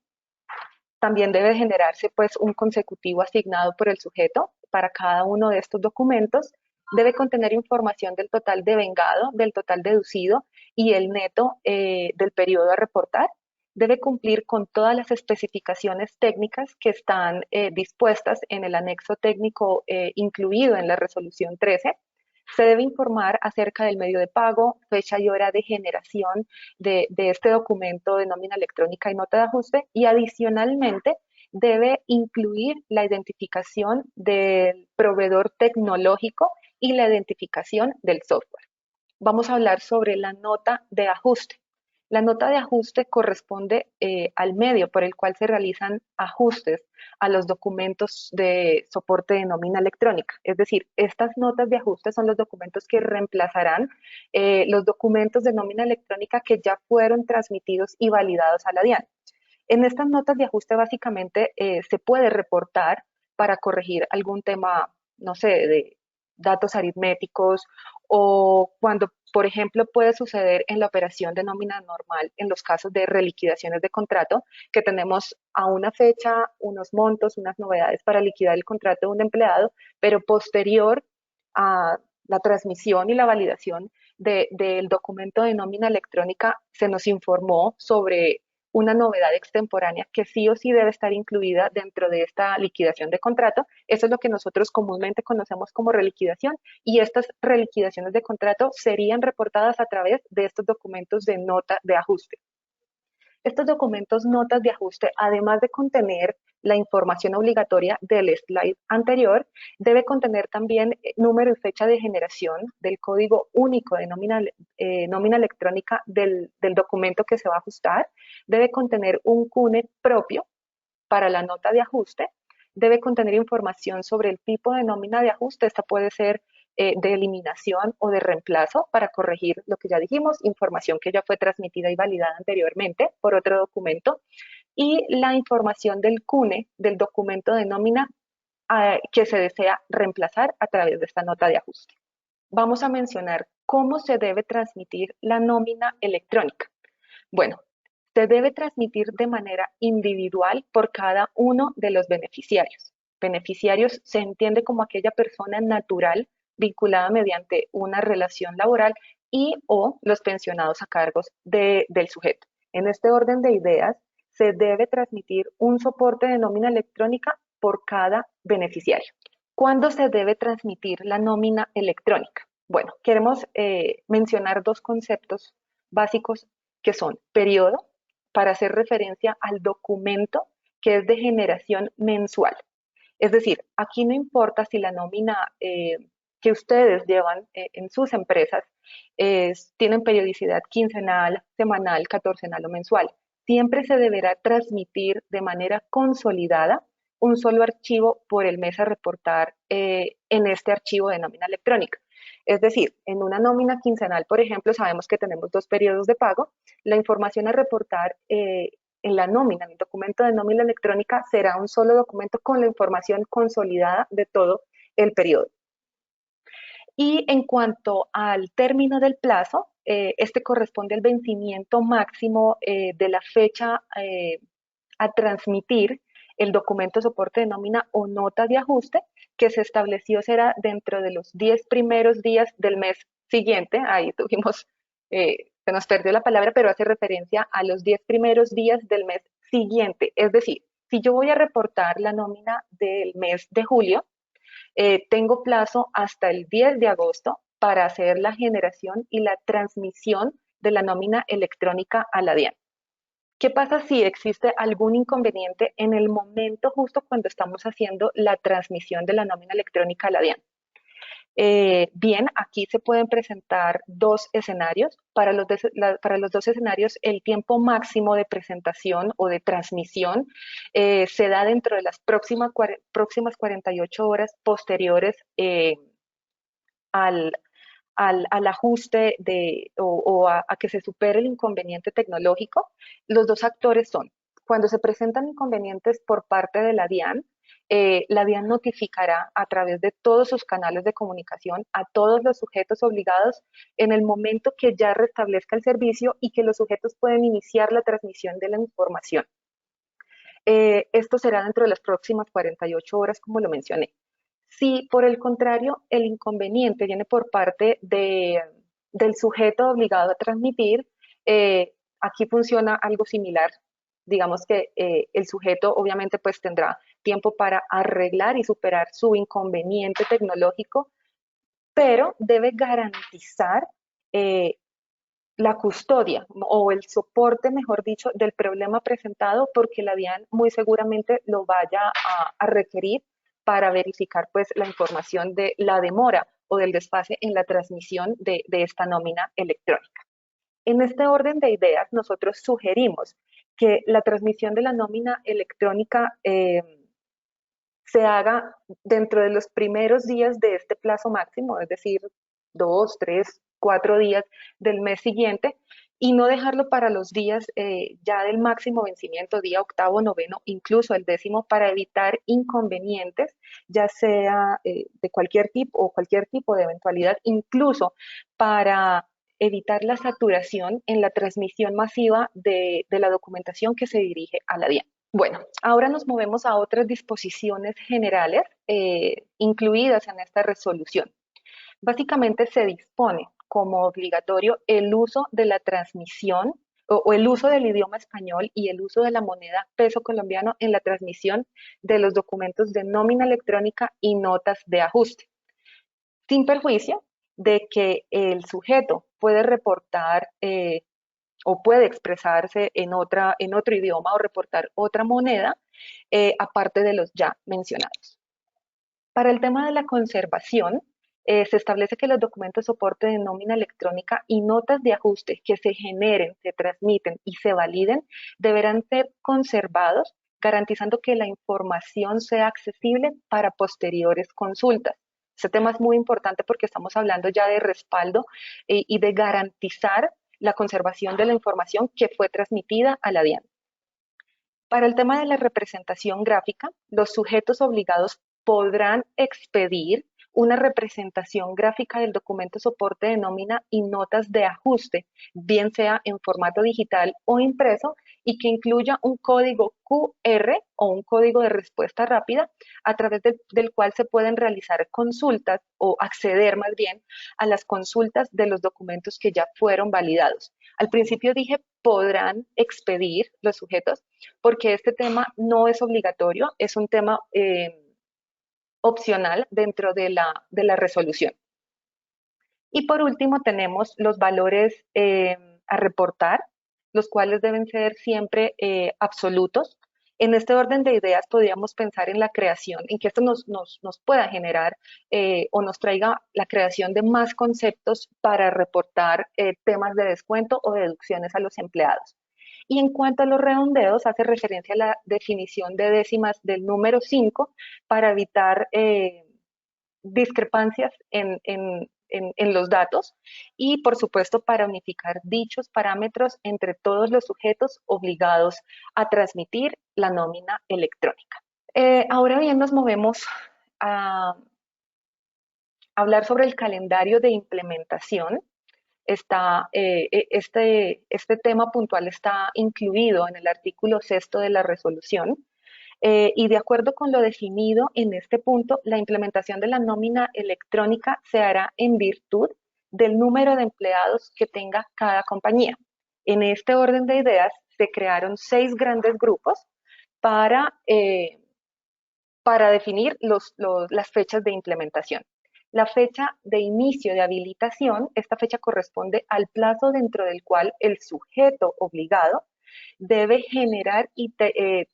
También debe generarse pues, un consecutivo asignado por el sujeto para cada uno de estos documentos. Debe contener información del total devengado, del total deducido y el neto del periodo a reportar. Debe cumplir con todas las especificaciones técnicas que están dispuestas en el anexo técnico incluido en la resolución 13. Se debe informar acerca del medio de pago, fecha y hora de generación de este documento de nómina electrónica y nota de ajuste, y adicionalmente debe incluir la identificación del proveedor tecnológico y la identificación del software. Vamos a hablar sobre la nota de ajuste. La nota de ajuste corresponde al medio por el cual se realizan ajustes a los documentos de soporte de nómina electrónica. Es decir, estas notas de ajuste son los documentos que reemplazarán los documentos de nómina electrónica que ya fueron transmitidos y validados a la DIAN. En estas notas de ajuste básicamente se puede reportar para corregir algún tema, no sé, de datos aritméticos o cuando, por ejemplo, puede suceder en la operación de nómina normal, en los casos de reliquidaciones de contrato, que tenemos a una fecha, unos montos, unas novedades para liquidar el contrato de un empleado, pero posterior a la transmisión y la validación del documento de nómina electrónica, se nos informó sobre una novedad extemporánea que sí o sí debe estar incluida dentro de esta liquidación de contrato. Eso es lo que nosotros comúnmente conocemos como reliquidación, y estas reliquidaciones de contrato serían reportadas a través de estos documentos de nota de ajuste. Estos documentos notas de ajuste, además de contener la información obligatoria del slide anterior, debe contener también número y fecha de generación del código único de nómina electrónica del documento que se va a ajustar, debe contener un CUNE propio para la nota de ajuste, debe contener información sobre el tipo de nómina de ajuste. Esta puede ser de eliminación o de reemplazo para corregir lo que ya dijimos, información que ya fue transmitida y validada anteriormente por otro documento, y la información del CUNE, del documento de nómina que se desea reemplazar a través de esta nota de ajuste. Vamos a mencionar cómo se debe transmitir la nómina electrónica. Bueno, se debe transmitir de manera individual por cada uno de los beneficiarios. Beneficiarios se entiende como aquella persona natural vinculada mediante una relación laboral y o los pensionados a cargos del sujeto. En este orden de ideas, se debe transmitir un soporte de nómina electrónica por cada beneficiario. ¿Cuándo se debe transmitir la nómina electrónica? Bueno, queremos mencionar dos conceptos básicos que son periodo, para hacer referencia al documento que es de generación mensual. Es decir, aquí no importa si la nómina que ustedes llevan en sus empresas tienen periodicidad quincenal, semanal, catorcenal o mensual. Siempre se deberá transmitir de manera consolidada un solo archivo por el mes a reportar en este archivo de nómina electrónica. Es decir, en una nómina quincenal, por ejemplo, sabemos que tenemos 2 periodos de pago. La información a reportar en la nómina, en el documento de nómina electrónica, será un solo documento con la información consolidada de todo el periodo. Y en cuanto al término del plazo, este corresponde al vencimiento máximo de la fecha a transmitir el documento soporte de nómina o nota de ajuste que se estableció será dentro de los 10 primeros días del mes siguiente. Ahí tuvimos, se nos perdió la palabra, pero hace referencia a los 10 primeros días del mes siguiente. Es decir, si yo voy a reportar la nómina del mes de julio, tengo plazo hasta el 10 de agosto para hacer la generación y la transmisión de la nómina electrónica a la DIAN. ¿Qué pasa si existe algún inconveniente en el momento justo cuando estamos haciendo la transmisión de la nómina electrónica a la DIAN? Bien, aquí se pueden presentar dos escenarios. Para los dos escenarios, el tiempo máximo de presentación o de transmisión se da dentro de las próximas 48 horas posteriores al ajuste a que se supere el inconveniente tecnológico. Los dos actores son, cuando se presentan inconvenientes por parte de la DIAN notificará a través de todos sus canales de comunicación a todos los sujetos obligados en el momento que ya restablezca el servicio y que los sujetos pueden iniciar la transmisión de la información. Esto será dentro de las próximas 48 horas, como lo mencioné. Si, por el contrario, el inconveniente viene por parte del sujeto obligado a transmitir, aquí funciona algo similar. Digamos que el sujeto obviamente pues tendrá tiempo para arreglar y superar su inconveniente tecnológico, pero debe garantizar la custodia o el soporte, mejor dicho, del problema presentado, porque la DIAN muy seguramente lo vaya a requerir para verificar pues la información de la demora o del desfase en la transmisión de esta nómina electrónica. En este orden de ideas, nosotros sugerimos que la transmisión de la nómina electrónica se haga dentro de los primeros días de este plazo máximo, es decir, 2, 3, 4 días del mes siguiente, y no dejarlo para los días ya del máximo vencimiento, día octavo, noveno, incluso el 10º, para evitar inconvenientes, ya sea de cualquier tipo o cualquier tipo de eventualidad, incluso para evitar la saturación en la transmisión masiva de la documentación que se dirige a la DIAN. Bueno, ahora nos movemos a otras disposiciones generales incluidas en esta resolución. Básicamente se dispone como obligatorio el uso de la transmisión o el uso del idioma español y el uso de la moneda peso colombiano en la transmisión de los documentos de nómina electrónica y notas de ajuste, sin perjuicio de que el sujeto puede reportar o puede expresarse en otro idioma o reportar otra moneda, aparte de los ya mencionados. Para el tema de la conservación, se establece que los documentos soporte de nómina electrónica y notas de ajuste que se generen, se transmiten y se validen deberán ser conservados, garantizando que la información sea accesible para posteriores consultas. Este tema es muy importante porque estamos hablando ya de respaldo y de garantizar la conservación de la información que fue transmitida a la DIAN. Para el tema de la representación gráfica, los sujetos obligados podrán expedir una representación gráfica del documento soporte de nómina y notas de ajuste, bien sea en formato digital o impreso, y que incluya un código QR o un código de respuesta rápida a través del cual se pueden realizar consultas o acceder más bien a las consultas de los documentos que ya fueron validados. Al principio dije podrán expedir los sujetos porque este tema no es obligatorio, es un tema opcional dentro de la resolución. Y por último tenemos los valores a reportar, los cuales deben ser siempre absolutos. En este orden de ideas podríamos pensar en la creación, en que esto nos pueda generar o nos traiga la creación de más conceptos para reportar temas de descuento o deducciones a los empleados. Y en cuanto a los redondeos, hace referencia a la definición de décimas del número 5 para evitar discrepancias en los datos y, por supuesto, para unificar dichos parámetros entre todos los sujetos obligados a transmitir la nómina electrónica. Ahora bien, nos movemos a hablar sobre el calendario de implementación. Este tema puntual está incluido en el artículo 6 de la resolución y de acuerdo con lo definido en este punto, la implementación de la nómina electrónica se hará en virtud del número de empleados que tenga cada compañía. En este orden de ideas se crearon 6 grandes grupos para definir las fechas de implementación. La fecha de inicio de habilitación, esta fecha corresponde al plazo dentro del cual el sujeto obligado debe generar el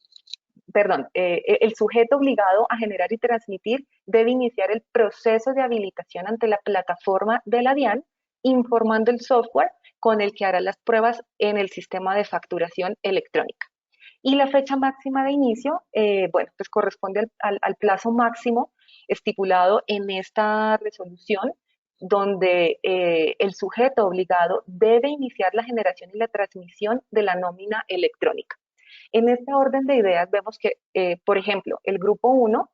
sujeto obligado a generar y transmitir debe iniciar el proceso de habilitación ante la plataforma de la DIAN, informando el software con el que hará las pruebas en el sistema de facturación electrónica. Y la fecha máxima de inicio, pues corresponde al plazo máximo estipulado en esta resolución, donde el sujeto obligado debe iniciar la generación y la transmisión de la nómina electrónica. En este orden de ideas vemos que, por ejemplo, el grupo 1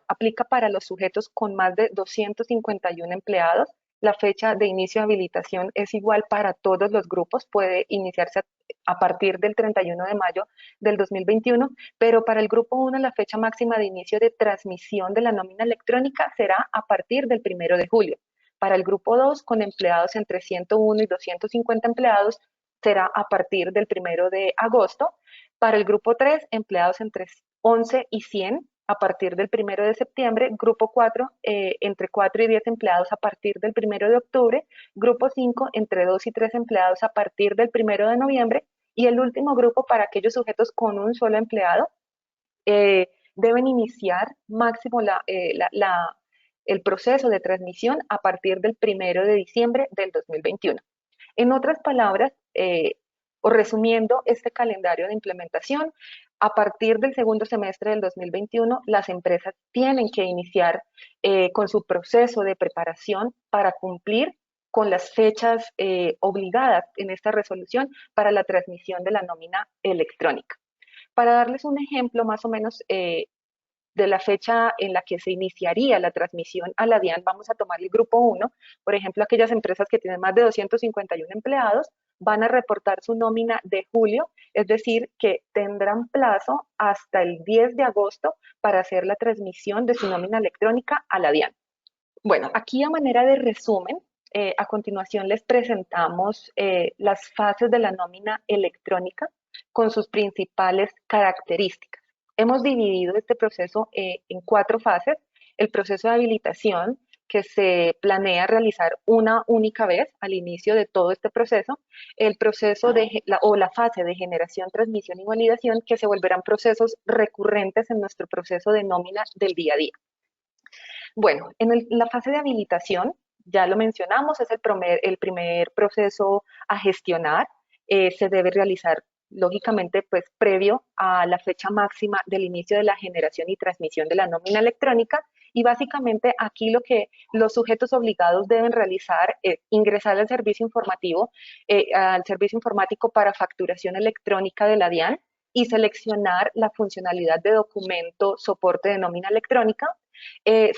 aplica para los sujetos con más de 251 empleados. La fecha de inicio de habilitación es igual para todos los grupos, puede iniciarse a partir del 31 de mayo del 2021, pero para el grupo 1 la fecha máxima de inicio de transmisión de la nómina electrónica será a partir del 1 de julio. Para el grupo 2, con empleados entre 101 y 250 empleados, será a partir del 1 de agosto. Para el grupo 3, empleados entre 11 y 100 a partir del 1 de septiembre, grupo 4 entre 4 y 10 empleados a partir del 1 de octubre, grupo 5 entre 2 y 3 empleados a partir del 1 de noviembre y el último grupo para aquellos sujetos con un solo empleado deben iniciar máximo el proceso de transmisión a partir del 1 de diciembre del 2021. En otras palabras, o resumiendo este calendario de implementación, a partir del segundo semestre del 2021, las empresas tienen que iniciar con su proceso de preparación para cumplir con las fechas obligadas en esta resolución para la transmisión de la nómina electrónica. Para darles un ejemplo más o menos de la fecha en la que se iniciaría la transmisión a la DIAN, vamos a tomar el grupo 1, por ejemplo, aquellas empresas que tienen más de 251 empleados, van a reportar su nómina de julio, es decir, que tendrán plazo hasta el 10 de agosto para hacer la transmisión de su nómina electrónica a la DIAN. Bueno, aquí a manera de resumen, a continuación les presentamos las fases de la nómina electrónica con sus principales características. Hemos dividido este proceso en 4 fases. El proceso de habilitación, que se planea realizar una única vez al inicio de todo este proceso, el proceso o la fase de generación, transmisión y validación, que se volverán procesos recurrentes en nuestro proceso de nómina del día a día. Bueno, en la fase de habilitación, ya lo mencionamos, es el primer proceso a gestionar. Se debe realizar, lógicamente, pues previo a la fecha máxima del inicio de la generación y transmisión de la nómina electrónica. Y básicamente aquí lo que los sujetos obligados deben realizar es ingresar al servicio informativo, al servicio informático para facturación electrónica de la DIAN y seleccionar la funcionalidad de documento soporte de nómina electrónica.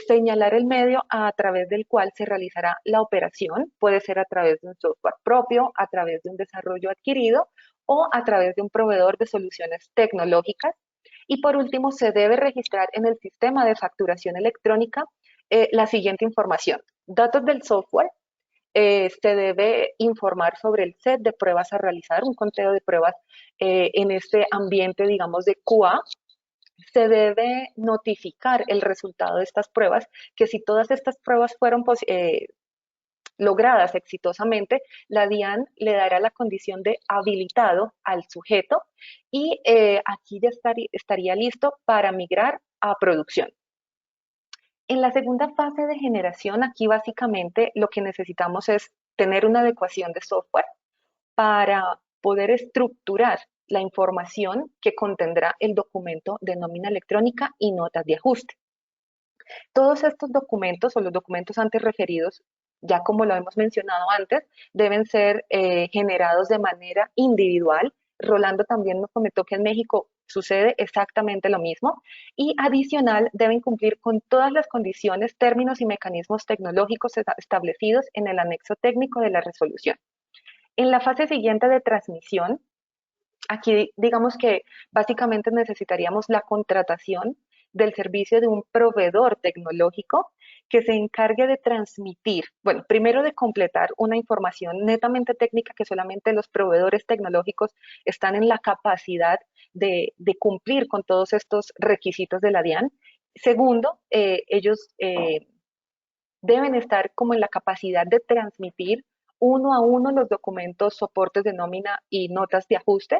Señalar el medio a través del cual se realizará la operación, puede ser a través de un software propio, a través de un desarrollo adquirido o a través de un proveedor de soluciones tecnológicas. Y por último, se debe registrar en el sistema de facturación electrónica la siguiente información: datos del software, se debe informar sobre el set de pruebas a realizar, un conteo de pruebas en este ambiente, digamos, de QA. Se debe notificar el resultado de estas pruebas, que si todas estas pruebas fueron logradas exitosamente, la DIAN le dará la condición de habilitado al sujeto y aquí ya estaría listo para migrar a producción. En la segunda fase de generación, aquí básicamente lo que necesitamos es tener una adecuación de software para poder estructurar la información que contendrá el documento de nómina electrónica y notas de ajuste. Todos estos documentos o los documentos antes referidos, ya como lo hemos mencionado antes, deben ser generados de manera individual. Rolando también nos comentó que en México sucede exactamente lo mismo y adicional deben cumplir con todas las condiciones, términos y mecanismos tecnológicos establecidos en el anexo técnico de la resolución. En la fase siguiente de transmisión, aquí digamos que básicamente necesitaríamos la contratación del servicio de un proveedor tecnológico que se encargue de transmitir, bueno, primero de completar una información netamente técnica que solamente los proveedores tecnológicos están en la capacidad de cumplir con todos estos requisitos de la DIAN. Segundo, ellos deben estar como en la capacidad de transmitir uno a uno los documentos, soportes de nómina y notas de ajuste.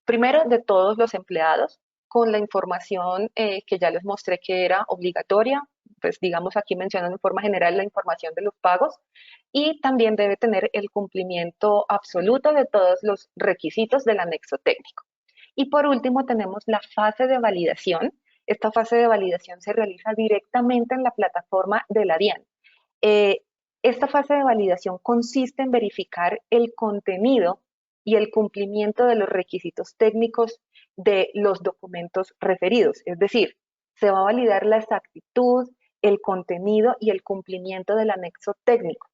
Primero, de todos los empleados, con la información que ya les mostré que era obligatoria, pues digamos aquí mencionando en forma general la información de los pagos, y también debe tener el cumplimiento absoluto de todos los requisitos del anexo técnico. Y por último tenemos la fase de validación. Esta fase de validación se realiza directamente en la plataforma de la DIAN. Esta fase de validación consiste en verificar el contenido y el cumplimiento de los requisitos técnicos de los documentos referidos. Es decir, se va a validar la exactitud, el contenido y el cumplimiento del anexo técnico.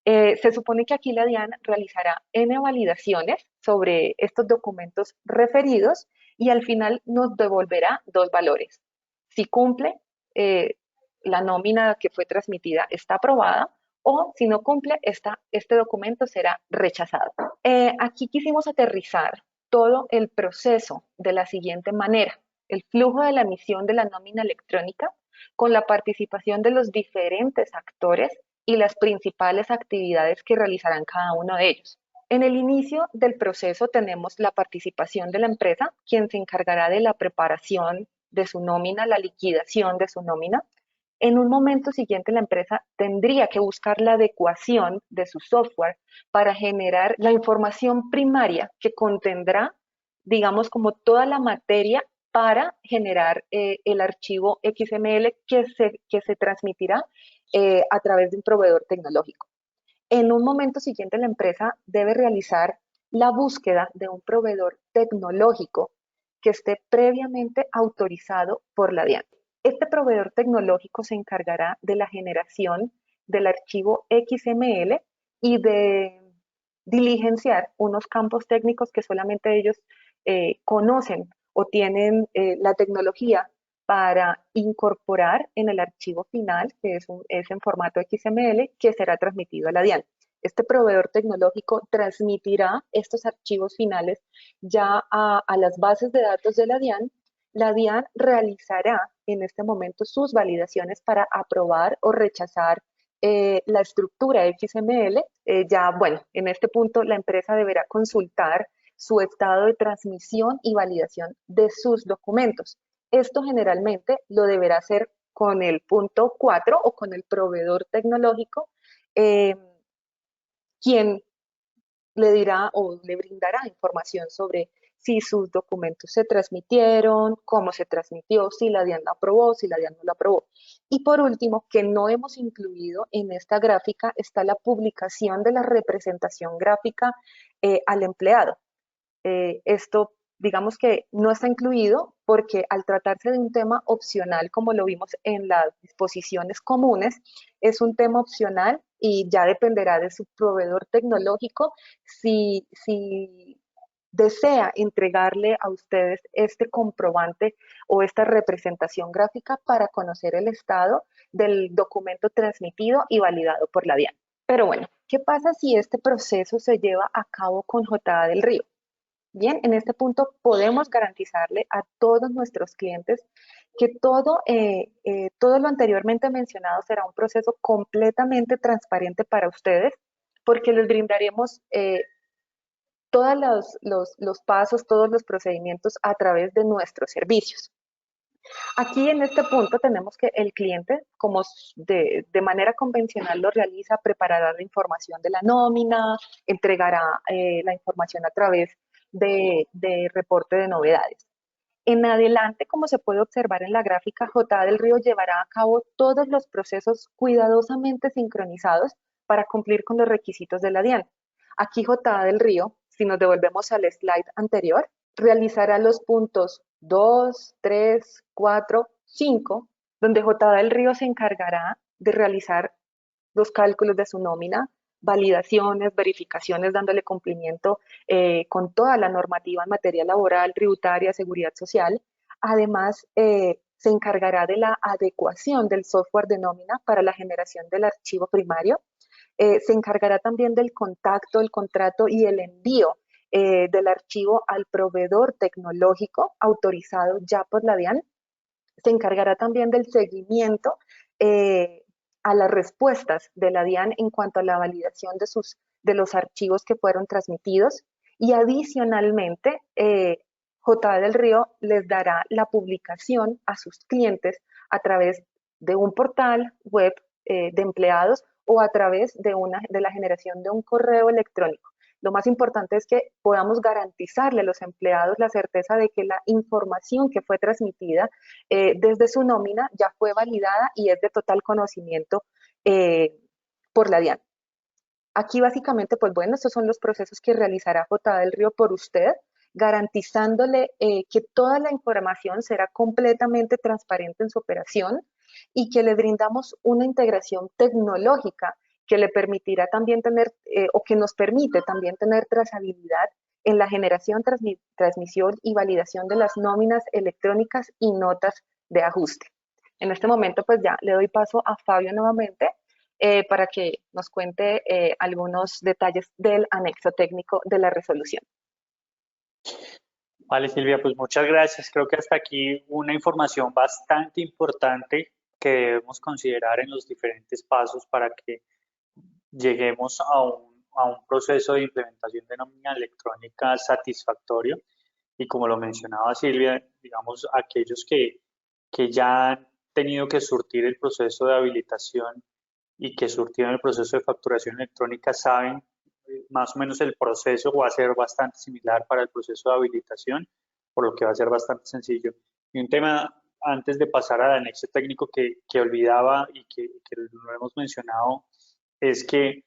Se supone que aquí la DIAN realizará N validaciones sobre estos documentos referidos y al final nos devolverá dos valores. Si cumple, la nómina que fue transmitida está aprobada, o si no cumple, este documento será rechazado. Aquí quisimos aterrizar todo el proceso de la siguiente manera: el flujo de la emisión de la nómina electrónica con la participación de los diferentes actores y las principales actividades que realizarán cada uno de ellos. En el inicio del proceso tenemos la participación de la empresa, quien se encargará de la preparación de su nómina, la liquidación de su nómina. En un momento siguiente, la empresa tendría que buscar la adecuación de su software para generar la información primaria que contendrá, digamos, como toda la materia para generar el archivo XML que se transmitirá a través de un proveedor tecnológico. En un momento siguiente, la empresa debe realizar la búsqueda de un proveedor tecnológico que esté previamente autorizado por la DIAN. Este proveedor tecnológico se encargará de la generación del archivo XML y de diligenciar unos campos técnicos que solamente ellos conocen o tienen la tecnología para incorporar en el archivo final, que es en formato XML, que será transmitido a la DIAN. Este proveedor tecnológico transmitirá estos archivos finales ya a las bases de datos de la DIAN la DIAN realizará en este momento sus validaciones para aprobar o rechazar la estructura XML. Ya, bueno, en este punto la empresa deberá consultar su estado de transmisión y validación de sus documentos. Esto generalmente lo deberá hacer con el punto 4 o con el proveedor tecnológico, quien le dirá o le brindará información sobre si sus documentos se transmitieron, cómo se transmitió, si la DIAN lo aprobó, si la DIAN no lo aprobó. Y por último, que no hemos incluido en esta gráfica, está la publicación de la representación gráfica al empleado. Esto, digamos que no está incluido porque al tratarse de un tema opcional, como lo vimos en las disposiciones comunes, es un tema opcional y ya dependerá de su proveedor tecnológico si desea entregarle a ustedes este comprobante o esta representación gráfica para conocer el estado del documento transmitido y validado por la DIAN. Pero bueno, ¿qué pasa si este proceso se lleva a cabo con JA del Río? Bien, en este punto podemos garantizarle a todos nuestros clientes que todo lo anteriormente mencionado será un proceso completamente transparente para ustedes, porque les brindaremos todos los pasos, todos los procedimientos a través de nuestros servicios. Aquí en este punto tenemos que el cliente, como de manera convencional lo realiza, preparará la información de la nómina, entregará la información a través de reporte de novedades. En adelante, como se puede observar en la gráfica, JA del Río llevará a cabo todos los procesos cuidadosamente sincronizados para cumplir con los requisitos de la DIAN. Aquí JA del Río, si nos devolvemos al slide anterior, realizará los puntos 2, 3, 4, 5, donde JA del Río se encargará de realizar los cálculos de su nómina, validaciones, verificaciones, dándole cumplimiento con toda la normativa en materia laboral, tributaria, seguridad social. Además, se encargará de la adecuación del software de nómina para la generación del archivo primario. Se encargará también del contacto, el contrato y el envío del archivo al proveedor tecnológico autorizado ya por la DIAN. Se encargará también del seguimiento a las respuestas de la DIAN en cuanto a la validación de los archivos que fueron transmitidos, y adicionalmente JA del Río les dará la publicación a sus clientes a través de un portal web de empleados o a través de la generación de un correo electrónico. Lo más importante es que podamos garantizarle a los empleados la certeza de que la información que fue transmitida desde su nómina ya fue validada y es de total conocimiento por la DIAN. Aquí básicamente, pues bueno, estos son los procesos que realizará JA del Río por usted, garantizándole que toda la información será completamente transparente en su operación y que le brindamos una integración tecnológica que le permitirá también tener, o que nos permite también tener trazabilidad en la generación, transmisión y validación de las nóminas electrónicas y notas de ajuste. En este momento, pues ya le doy paso a Fabio nuevamente para que nos cuente algunos detalles del anexo técnico de la resolución. Vale, Silvia, pues muchas gracias. Creo que hasta aquí una información bastante importante que debemos considerar en los diferentes pasos para que lleguemos a un proceso de implementación de nómina electrónica satisfactorio. Y como lo mencionaba Silvia, digamos, aquellos que ya han tenido que surtir el proceso de habilitación y que surtieron el proceso de facturación electrónica saben más o menos el proceso va a ser bastante similar para el proceso de habilitación, por lo que va a ser bastante sencillo. Y un tema antes de pasar al anexo técnico que olvidaba y que lo hemos mencionado es que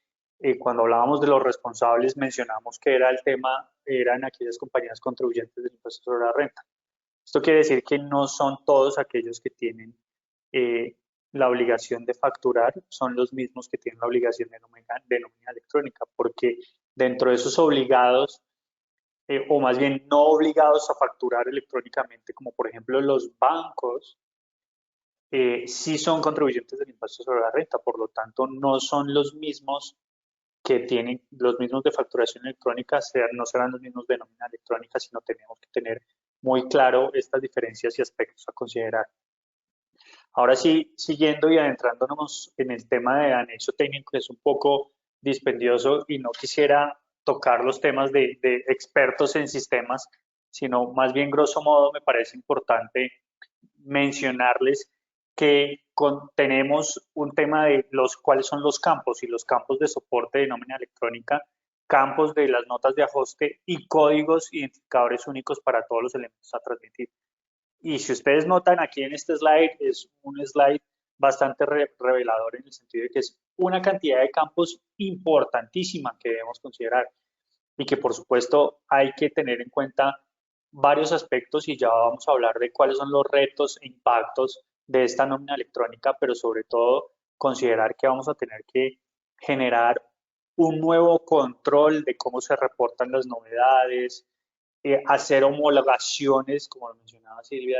cuando hablábamos de los responsables mencionamos que eran aquellas compañías contribuyentes del impuesto sobre la renta. Esto quiere decir que no son todos aquellos que tienen la obligación de facturar, son los mismos que tienen la obligación de nómina electrónica, porque dentro de esos obligados, o más bien no obligados a facturar electrónicamente, como por ejemplo los bancos, sí son contribuyentes del impuesto sobre la renta, por lo tanto no son los mismos que tienen los mismos de facturación electrónica, no serán los mismos de nómina electrónica, sino tenemos que tener muy claro estas diferencias y aspectos a considerar. Ahora sí, siguiendo y adentrándonos en el tema de anexo técnico, que es un poco dispendioso y no quisiera tocar los temas de expertos en sistemas, sino más bien grosso modo me parece importante mencionarles que tenemos un tema de cuáles son los campos y los campos de soporte de nómina electrónica, campos de las notas de ajuste y códigos identificadores únicos para todos los elementos a transmitir. Y si ustedes notan aquí en este slide, es un slide bastante revelador en el sentido de que es una cantidad de campos importantísima que debemos considerar y que por supuesto hay que tener en cuenta varios aspectos y ya vamos a hablar de cuáles son los retos e impactos de esta nómina electrónica, pero sobre todo considerar que vamos a tener que generar un nuevo control de cómo se reportan las novedades, hacer homologaciones, como lo mencionaba Silvia,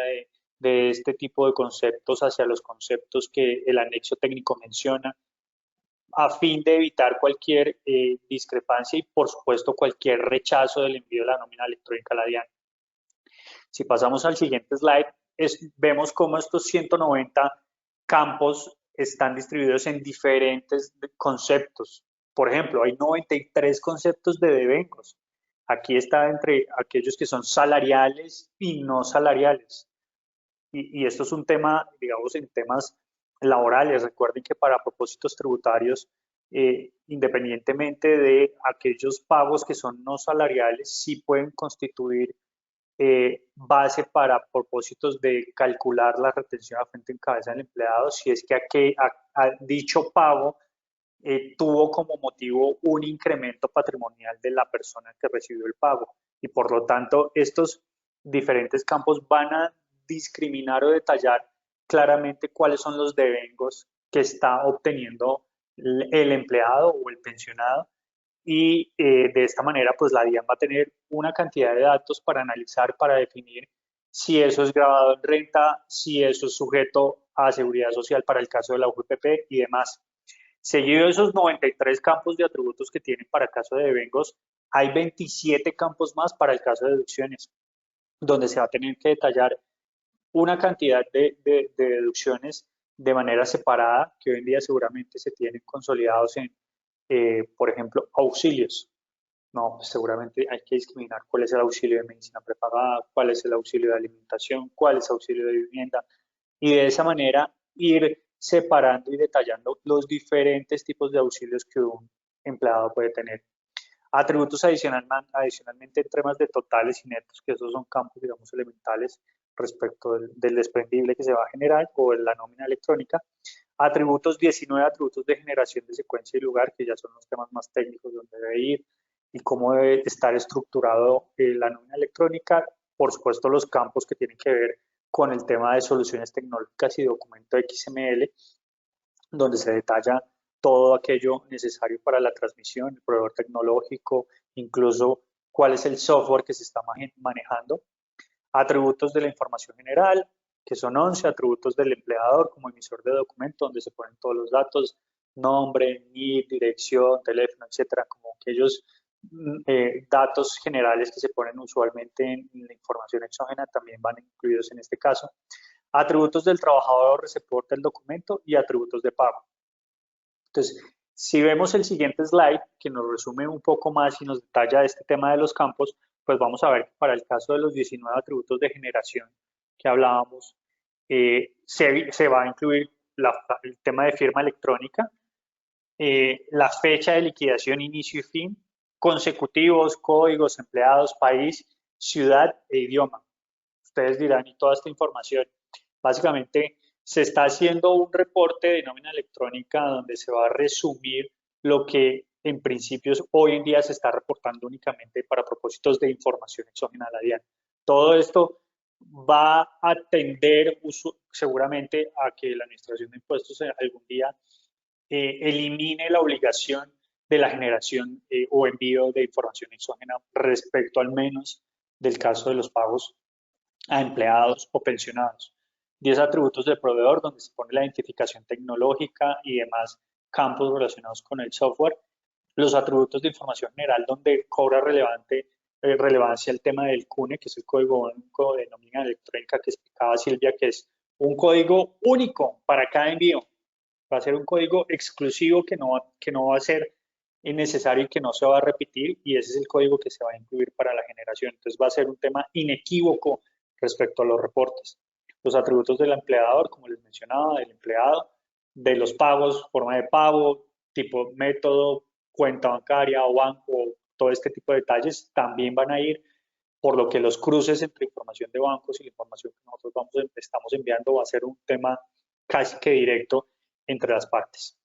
de este tipo de conceptos hacia los conceptos que el anexo técnico menciona, a fin de evitar cualquier discrepancia y, por supuesto, cualquier rechazo del envío de la nómina electrónica a la DIAN. Si pasamos al siguiente slide, vemos cómo estos 190 campos están distribuidos en diferentes conceptos. Por ejemplo, hay 93 conceptos de devengos. Aquí está entre aquellos que son salariales y no salariales. Y esto es un tema, digamos, en temas laborales. Recuerden que para propósitos tributarios, independientemente de aquellos pagos que son no salariales, sí pueden constituir base para propósitos de calcular la retención a frente en cabeza del empleado si es que dicho pago tuvo como motivo un incremento patrimonial de la persona que recibió el pago. Y por lo tanto, estos diferentes campos van a discriminar o detallar claramente cuáles son los devengos que está obteniendo el empleado o el pensionado y de esta manera pues la DIAN va a tener una cantidad de datos para analizar, para definir si eso es grabado en renta, si eso es sujeto a seguridad social para el caso de la UGPP y demás. Seguido de esos 93 campos de atributos que tienen para el caso de devengos, hay 27 campos más para el caso de deducciones, donde se va a tener que detallar una cantidad de deducciones de manera separada, que hoy en día seguramente se tienen consolidados en, por ejemplo, auxilios. No, pues seguramente hay que discriminar cuál es el auxilio de medicina prepagada, cuál es el auxilio de alimentación, cuál es el auxilio de vivienda, y de esa manera ir separando y detallando los diferentes tipos de auxilios que un empleado puede tener. Atributos adicionalmente en temas de totales y netos, que esos son campos, digamos, elementales respecto del desprendible que se va a generar o en la nómina electrónica. Atributos, 19 atributos de generación de secuencia y lugar, que ya son los temas más técnicos donde debe ir y cómo debe estar estructurado la nómina electrónica. Por supuesto, los campos que tienen que ver con el tema de soluciones tecnológicas y documento XML, donde se detalla todo aquello necesario para la transmisión, el proveedor tecnológico, incluso cuál es el software que se está manejando. Atributos de la información general, que son 11 atributos del empleador como emisor de documento, donde se ponen todos los datos, nombre, NIP, dirección, teléfono, etcétera, como aquellos datos generales que se ponen usualmente en la información exógena también van incluidos en este caso. Atributos del trabajador receptor del documento y atributos de pago. Entonces, si vemos el siguiente slide, que nos resume un poco más y nos detalla este tema de los campos, pues vamos a ver que para el caso de los 19 atributos de generación que hablábamos, se va a incluir el tema de firma electrónica, la fecha de liquidación, inicio y fin, consecutivos, códigos, empleados, país, ciudad e idioma. Ustedes dirán, y toda esta información. Básicamente, se está haciendo un reporte de nómina electrónica donde se va a resumir lo que en principio hoy en día se está reportando únicamente para propósitos de información exógena a la DIAN. Todo esto va a tender seguramente a que la Administración de Impuestos algún día elimine la obligación de la generación o envío de información exógena respecto al menos del caso de los pagos a empleados o pensionados. 10 atributos del proveedor donde se pone la identificación tecnológica y demás campos relacionados con el software. Los atributos de información general donde cobra relevante relevancia el tema del CUNE, que es el Código Único de Nómina Electrónica que explicaba Silvia, que es un código único para cada envío. Va a ser un código exclusivo que no va a ser innecesario y que no se va a repetir, y ese es el código que se va a incluir para la generación. Entonces va a ser un tema inequívoco respecto a los reportes. Los atributos del empleador, como les mencionaba, del empleado, de los pagos, forma de pago, tipo método, cuenta bancaria o banco, todo este tipo de detalles también van a ir, por lo que los cruces entre información de bancos y la información que nosotros estamos enviando va a ser un tema casi que directo entre las partes.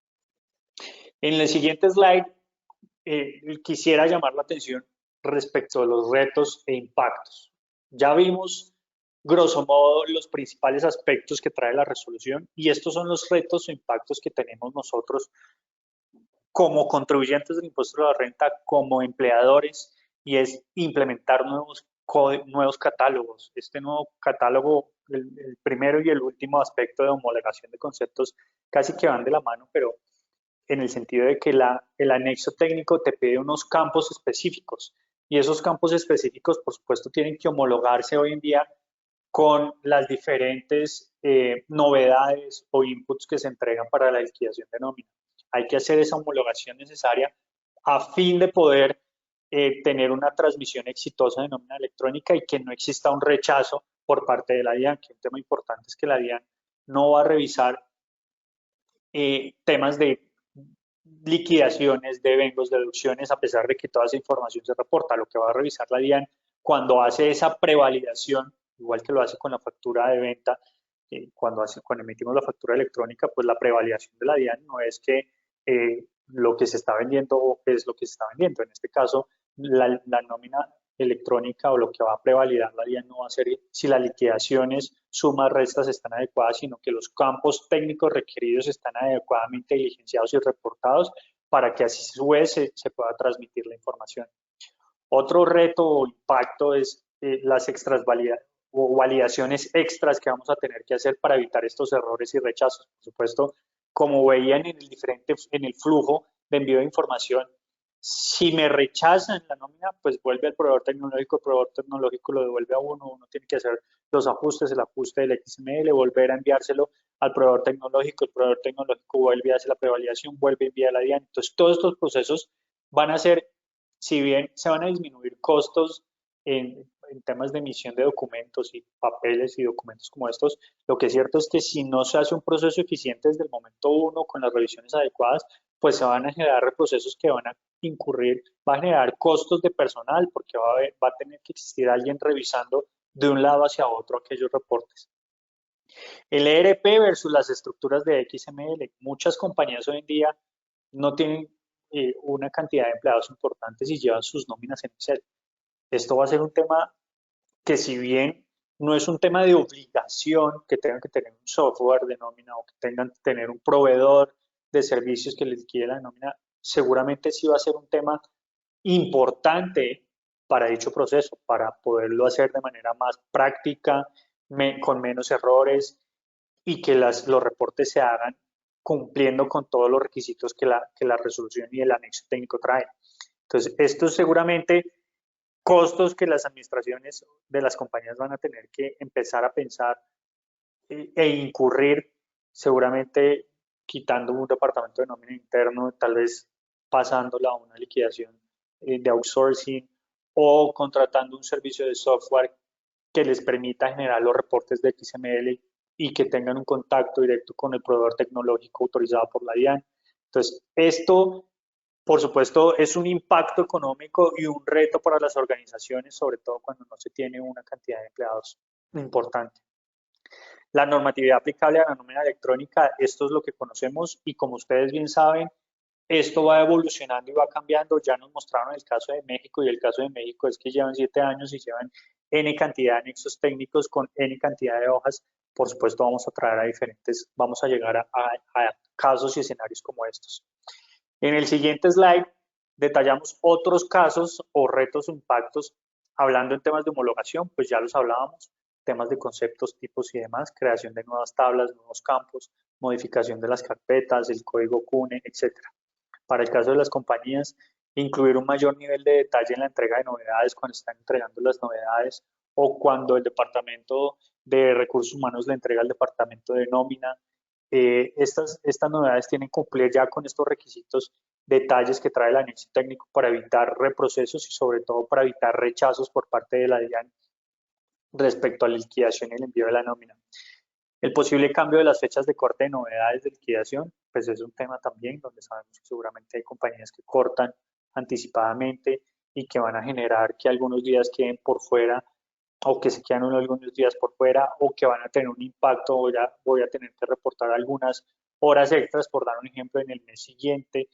En el siguiente slide, quisiera llamar la atención respecto a los retos e impactos. Ya vimos, grosso modo, los principales aspectos que trae la resolución, y estos son los retos o impactos que tenemos nosotros como contribuyentes del impuesto a la renta, como empleadores, y es implementar nuevos catálogos. Este nuevo catálogo, el primero y el último aspecto de homologación de conceptos casi que van de la mano, pero en el sentido de que el anexo técnico te pide unos campos específicos, y esos campos específicos, por supuesto, tienen que homologarse hoy en día con las diferentes novedades o inputs que se entregan para la liquidación de nómina. Hay que hacer esa homologación necesaria a fin de poder tener una transmisión exitosa de nómina electrónica y que no exista un rechazo por parte de la DIAN, que un tema importante es que la DIAN no va a revisar temas de liquidaciones, devendos, deducciones, a pesar de que toda esa información se reporta. Lo que va a revisar la DIAN cuando hace esa prevalidación, igual que lo hace con la factura de venta, cuando emitimos la factura electrónica, pues la prevalidación de la DIAN no es que lo que se está vendiendo es lo que se está vendiendo. En este caso, la nómina electrónica, o lo que va a prevalidar la DIAN, no va a ser si las liquidaciones, sumas, restas están adecuadas, sino que los campos técnicos requeridos están adecuadamente diligenciados y reportados para que así su vez se pueda transmitir la información. Otro reto o impacto es las extras o validaciones extras que vamos a tener que hacer para evitar estos errores y rechazos. Por supuesto, como veían en el flujo de envío de información, si me rechazan la nómina, pues vuelve al proveedor tecnológico, el proveedor tecnológico lo devuelve a uno tiene que hacer los ajustes, el ajuste del XML, volver a enviárselo al proveedor tecnológico, el proveedor tecnológico vuelve a hacer la prevalidación, vuelve a enviar a la DIAN. Entonces, todos estos procesos van a ser, si bien se van a disminuir costos en temas de emisión de documentos y papeles y documentos como estos, lo que es cierto es que si no se hace un proceso eficiente desde el momento uno con las revisiones adecuadas, pues se van a generar reprocesos que van a incurrir, va a generar costos de personal, porque va a tener que existir alguien revisando de un lado hacia otro aquellos reportes. El ERP versus las estructuras de XML. Muchas compañías hoy en día no tienen una cantidad de empleados importantes y llevan sus nóminas en Excel. Esto va a ser un tema que, si bien no es un tema de obligación que tengan que tener un software de nómina o que tengan que tener un proveedor de servicios que les liquide la nómina, seguramente sí va a ser un tema importante para dicho proceso, para poderlo hacer de manera más práctica, con menos errores, y que los reportes se hagan cumpliendo con todos los requisitos que la resolución y el anexo técnico traen. Entonces, esto seguramente costos que las administraciones de las compañías van a tener que empezar a pensar e incurrir, seguramente quitando un departamento de nómina interno, tal vez pasándola a una liquidación de outsourcing, o contratando un servicio de software que les permita generar los reportes de XML y que tengan un contacto directo con el proveedor tecnológico autorizado por la DIAN. Entonces, esto, por supuesto, es un impacto económico y un reto para las organizaciones, sobre todo cuando no se tiene una cantidad de empleados importante. La normatividad aplicable a la nómina electrónica, esto es lo que conocemos, y como ustedes bien saben, esto va evolucionando y va cambiando. Ya nos mostraron el caso de México, y el caso de México es que llevan 7 años y llevan N cantidad de anexos técnicos con N cantidad de hojas. Por supuesto, vamos a llegar a casos y escenarios como estos. En el siguiente slide detallamos otros casos o retos o impactos, hablando en temas de homologación, pues ya los hablábamos, temas de conceptos, tipos y demás, creación de nuevas tablas, nuevos campos, modificación de las carpetas, el código CUNE, etc. Para el caso de las compañías, incluir un mayor nivel de detalle en la entrega de novedades cuando están entregando las novedades o cuando el departamento de recursos humanos le entrega al departamento de nómina. Estas novedades tienen que cumplir ya con estos requisitos, detalles que trae el anexo técnico para evitar reprocesos y sobre todo para evitar rechazos por parte de la DIAN respecto a la liquidación y el envío de la nómina. El posible cambio de las fechas de corte de novedades de liquidación, pues es un tema también donde sabemos que seguramente hay compañías que cortan anticipadamente y que van a generar que algunos días queden por fuera o que se quedan algunos días por fuera o que van a tener un impacto, voy a tener que reportar algunas horas extras, por dar un ejemplo, en el mes siguiente.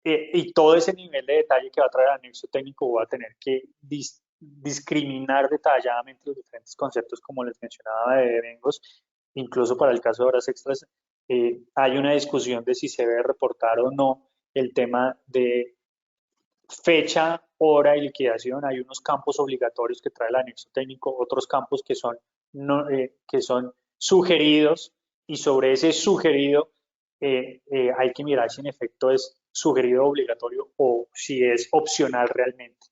Y todo ese nivel de detalle que va a traer el anexo técnico voy a tener que discriminar detalladamente los diferentes conceptos, como les mencionaba, de devengos. Incluso para el caso de horas extras, hay una discusión de si se debe reportar o no el tema de fecha, hora y liquidación. Hay unos campos obligatorios que trae el anexo técnico, otros campos que son, que son sugeridos, y sobre ese sugerido hay que mirar si en efecto es sugerido obligatorio o si es opcional realmente.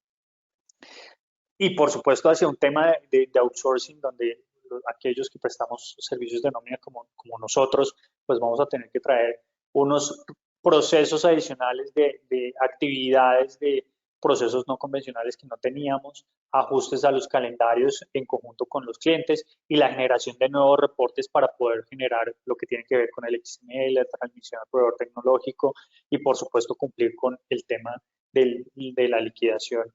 Y por supuesto hacia un tema de outsourcing, donde aquellos que prestamos servicios de nómina como nosotros, pues vamos a tener que traer unos procesos adicionales de actividades, de procesos no convencionales que no teníamos, ajustes a los calendarios en conjunto con los clientes y la generación de nuevos reportes para poder generar lo que tiene que ver con el XML, la transmisión al proveedor tecnológico y por supuesto cumplir con el tema de la liquidación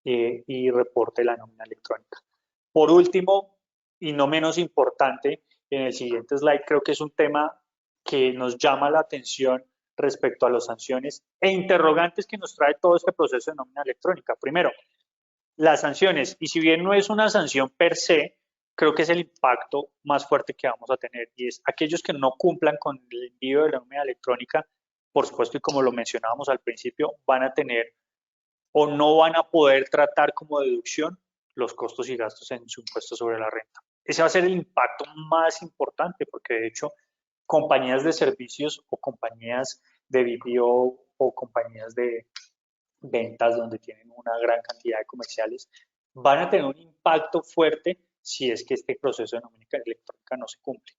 y reporte de la nómina electrónica. Por último, y no menos importante, en el siguiente slide creo que es un tema que nos llama la atención respecto a las sanciones e interrogantes que nos trae todo este proceso de nómina electrónica. Primero, las sanciones, y si bien no es una sanción per se, creo que es el impacto más fuerte que vamos a tener, y es aquellos que no cumplan con el envío de la nómina electrónica, por supuesto, y como lo mencionábamos al principio, van a tener o no van a poder tratar como deducción los costos y gastos en su impuesto sobre la renta. Ese va a ser el impacto más importante, porque de hecho compañías de servicios o compañías de BPO o compañías de ventas donde tienen una gran cantidad de comerciales van a tener un impacto fuerte si es que este proceso de nómina electrónica no se cumple.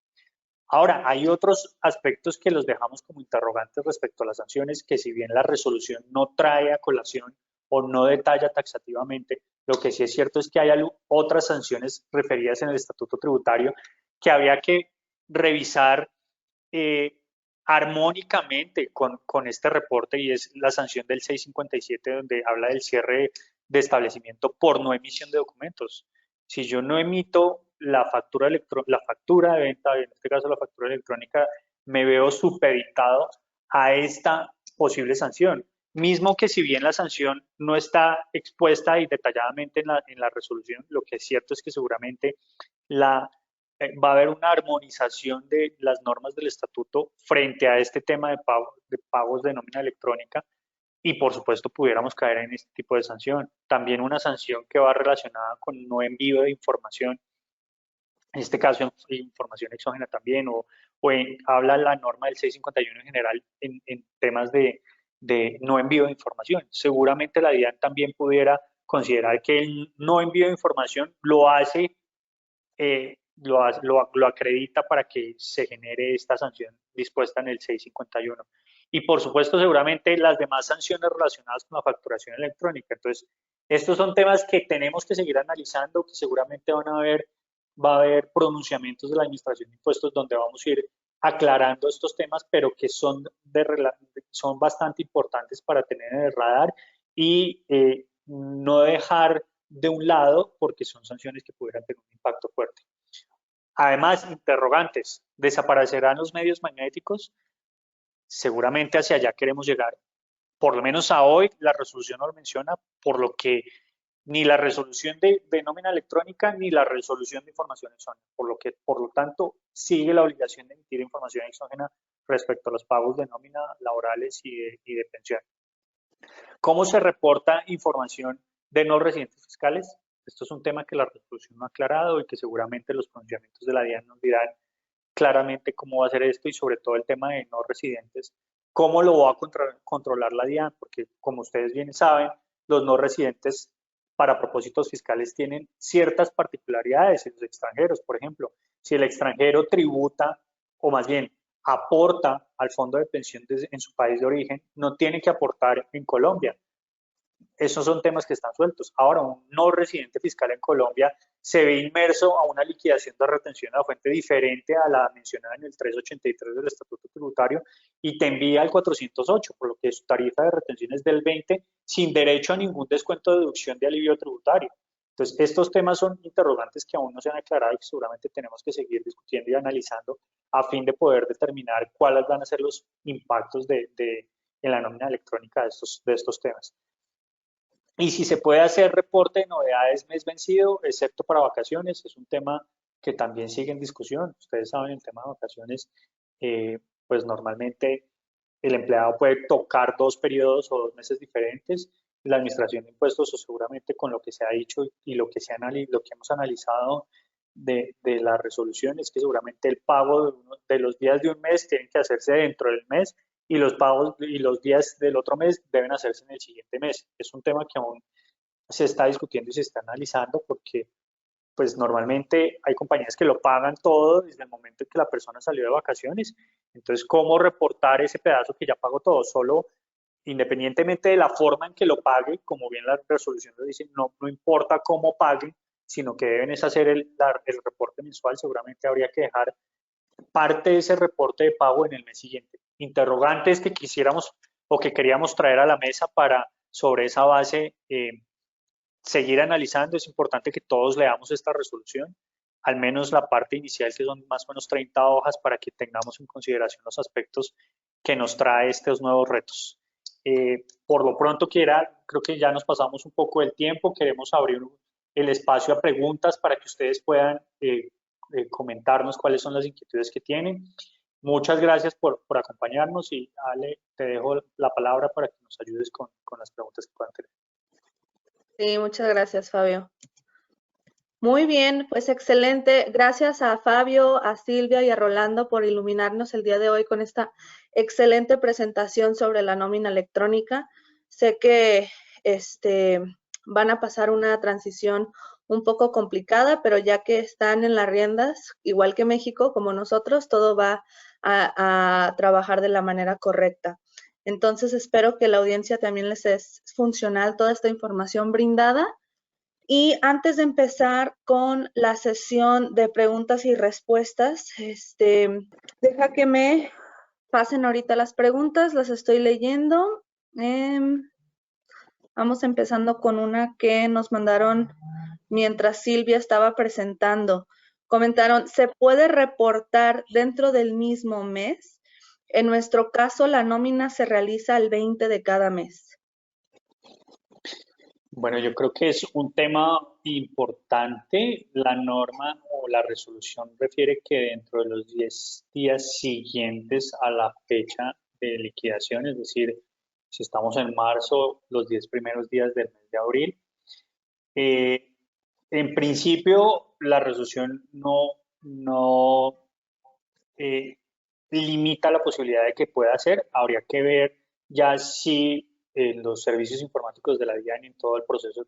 Ahora, hay otros aspectos que los dejamos como interrogantes respecto a las sanciones, que si bien la resolución no trae a colación o no detalla taxativamente, lo que sí es cierto es que hay otras sanciones referidas en el estatuto tributario que había que revisar armónicamente con este reporte, y es la sanción del 657 donde habla del cierre de establecimiento por no emisión de documentos. Si yo no emito la factura de venta, en este caso la factura electrónica, me veo supeditado a esta posible sanción. Mismo que si bien la sanción no está expuesta y detalladamente en la resolución, lo que es cierto es que seguramente va a haber una armonización de las normas del estatuto frente a este tema de pagos de nómina electrónica, y por supuesto pudiéramos caer en este tipo de sanción. También una sanción que va relacionada con no envío de información, en este caso información exógena también, habla la norma del 651 en general en temas de no envío de información. Seguramente la DIAN también pudiera considerar que el no envío de información lo hace, lo acredita para que se genere esta sanción dispuesta en el 651. Y por supuesto, seguramente las demás sanciones relacionadas con la facturación electrónica. Entonces, estos son temas que tenemos que seguir analizando, que seguramente va a haber pronunciamientos de la Administración de Impuestos donde vamos a ir aclarando estos temas, pero que son bastante importantes para tener en el radar y no dejar de un lado, porque son sanciones que pudieran tener un impacto fuerte. Además, interrogantes, ¿desaparecerán los medios magnéticos? Seguramente hacia allá queremos llegar. Por lo menos a hoy la resolución no lo menciona, por lo que ni la resolución de nómina electrónica ni la resolución de información exógena, por lo tanto sigue la obligación de emitir información exógena respecto a los pagos de nómina laborales y de pensión. ¿Cómo se reporta información de no residentes fiscales? Esto es un tema que la resolución no ha aclarado y que seguramente los pronunciamientos de la DIAN nos dirán claramente cómo va a ser esto, y sobre todo el tema de no residentes, ¿Cómo lo va a controlar la DIAN? Porque como ustedes bien saben, los no residentes para propósitos fiscales tienen ciertas particularidades en los extranjeros. Por ejemplo, si el extranjero tributa, o más bien aporta al fondo de pensión en su país de origen, no tiene que aportar en Colombia. Esos son temas que están sueltos. Ahora, un no residente fiscal en Colombia se ve inmerso a una liquidación de retención a la fuente diferente a la mencionada en el 383 del Estatuto Tributario y te envía al 408, por lo que su tarifa de retención es del 20 sin derecho a ningún descuento de deducción de alivio tributario. Entonces, estos temas son interrogantes que aún no se han aclarado y que seguramente tenemos que seguir discutiendo y analizando a fin de poder determinar cuáles van a ser los impactos en la nómina electrónica de estos temas. Y si se puede hacer reporte de novedades mes vencido, excepto para vacaciones, es un tema que también sigue en discusión. Ustedes saben, el tema de vacaciones, pues normalmente el empleado puede tocar 2 periodos o 2 meses diferentes. La administración de impuestos, o seguramente con lo que se ha dicho y lo que hemos analizado de la resolución, es que seguramente el pago de los días de un mes tienen que hacerse dentro del mes y los pagos y los días del otro mes deben hacerse en el siguiente mes. Es un tema que aún se está discutiendo y se está analizando porque pues normalmente hay compañías que lo pagan todo desde el momento en que la persona salió de vacaciones. Entonces, ¿cómo reportar ese pedazo que ya pagó todo? Solo independientemente de la forma en que lo pague, como bien la resolución lo dice, no importa cómo pague, sino que deben es hacer el reporte mensual. Seguramente habría que dejar parte de ese reporte de pago en el mes siguiente. Interrogantes que quisiéramos o que queríamos traer a la mesa para sobre esa base seguir analizando. Es importante que todos leamos esta resolución, al menos la parte inicial, que son más o menos 30 hojas, para que tengamos en consideración los aspectos que nos trae estos nuevos retos. Por lo pronto, creo que ya nos pasamos un poco del tiempo. Queremos abrir el espacio a preguntas para que ustedes puedan comentarnos cuáles son las inquietudes que tienen. Muchas gracias por acompañarnos y Ale, te dejo la palabra para que nos ayudes con las preguntas que puedan tener. Sí, muchas gracias, Fabio. Muy bien, pues excelente. Gracias a Fabio, a Silvia y a Rolando por iluminarnos el día de hoy con esta excelente presentación sobre la nómina electrónica. Sé que van a pasar una transición un poco complicada, pero ya que están en las riendas, igual que México, como nosotros, todo va a trabajar de la manera correcta. Entonces, espero que la audiencia también les es funcional toda esta información brindada. Y antes de empezar con la sesión de preguntas y respuestas, deja que me pasen ahorita las preguntas, las estoy leyendo. Vamos empezando con una que nos mandaron mientras Silvia estaba presentando. Comentaron, ¿se puede reportar dentro del mismo mes? En nuestro caso, la nómina se realiza el 20 de cada mes. Bueno, yo creo que es un tema importante. La norma o la resolución refiere que dentro de los 10 días siguientes a la fecha de liquidación, es decir, si estamos en marzo, los 10 primeros días del mes de abril. En principio, la resolución no limita la posibilidad de que pueda hacer. Habría que ver ya si los servicios informáticos de la DIAN en todo el proceso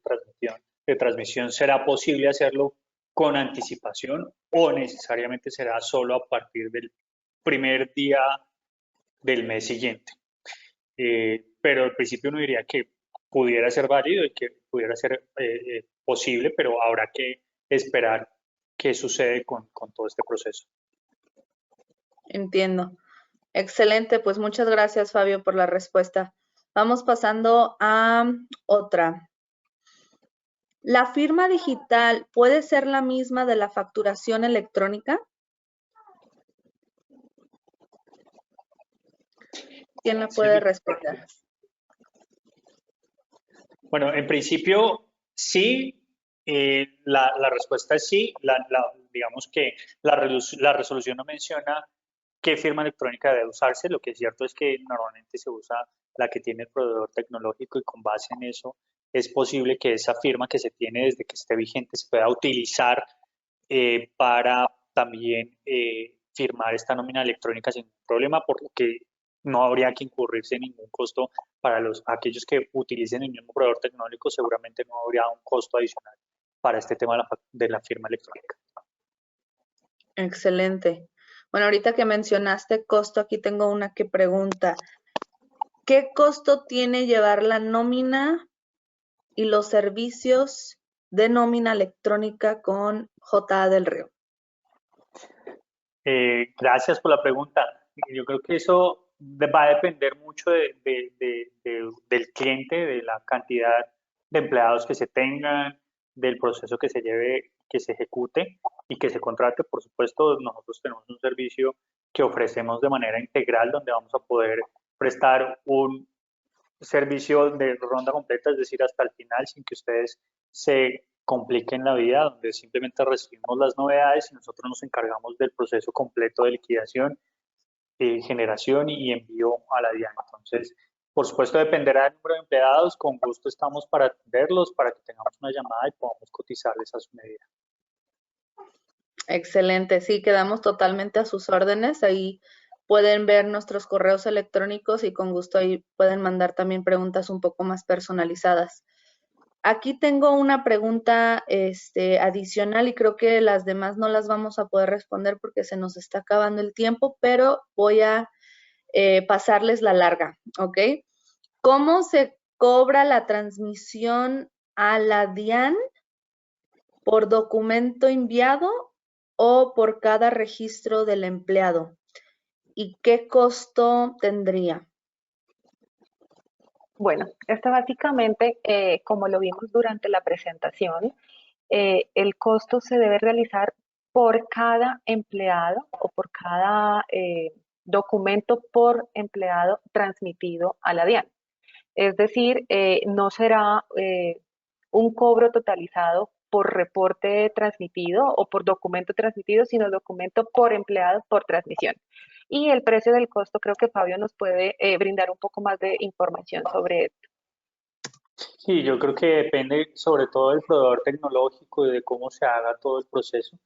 de transmisión será posible hacerlo con anticipación o necesariamente será solo a partir del primer día del mes siguiente. Pero al principio uno diría que pudiera ser válido y que pudiera ser posible, pero habrá que esperar qué sucede con todo este proceso. Entiendo. Excelente, pues muchas gracias, Fabio, por la respuesta. Vamos pasando a otra. ¿La firma digital puede ser la misma de la facturación electrónica? ¿Quién la puede responder? Bueno, en principio sí, la respuesta es sí. Digamos que la resolución no menciona qué firma electrónica debe usarse. Lo que es cierto es que normalmente se usa la que tiene el proveedor tecnológico y con base en eso es posible que esa firma que se tiene desde que esté vigente se pueda utilizar para también firmar esta nómina electrónica sin problema, por lo que no habría que incurrirse en ningún costo para aquellos que utilicen el mismo proveedor tecnológico, seguramente no habría un costo adicional para este tema de la firma electrónica. Excelente. Bueno, ahorita que mencionaste costo, aquí tengo una que pregunta, ¿qué costo tiene llevar la nómina y los servicios de nómina electrónica con JA del Río? Gracias por la pregunta. Yo creo que eso va a depender mucho del cliente, de la cantidad de empleados que se tengan, del proceso que se lleve, que se ejecute y que se contrate. Por supuesto, nosotros tenemos un servicio que ofrecemos de manera integral donde vamos a poder prestar un servicio de ronda completa, es decir, hasta el final, sin que ustedes se compliquen la vida, donde simplemente recibimos las novedades y nosotros nos encargamos del proceso completo de liquidación, generación y envío a la DIAN. Entonces, por supuesto, dependerá del número de empleados. Con gusto estamos para atenderlos, para que tengamos una llamada y podamos cotizarles a su medida. Excelente, sí, quedamos totalmente a sus órdenes. Ahí pueden ver nuestros correos electrónicos y con gusto ahí pueden mandar también preguntas un poco más personalizadas. Aquí tengo una pregunta adicional y creo que las demás no las vamos a poder responder porque se nos está acabando el tiempo, pero voy a pasarles la larga, ¿ok? ¿Cómo se cobra la transmisión a la DIAN por documento enviado o por cada registro del empleado? ¿Y qué costo tendría? Bueno, esto básicamente, como lo vimos durante la presentación, el costo se debe realizar por cada empleado o por cada documento por empleado transmitido a la DIAN. Es decir, no será un cobro totalizado por reporte transmitido o por documento transmitido, sino documento por empleado por transmisión. Y el precio del costo, creo que Fabio nos puede brindar un poco más de información sobre esto. Sí, yo creo que depende sobre todo del proveedor tecnológico y de cómo se haga todo el proceso,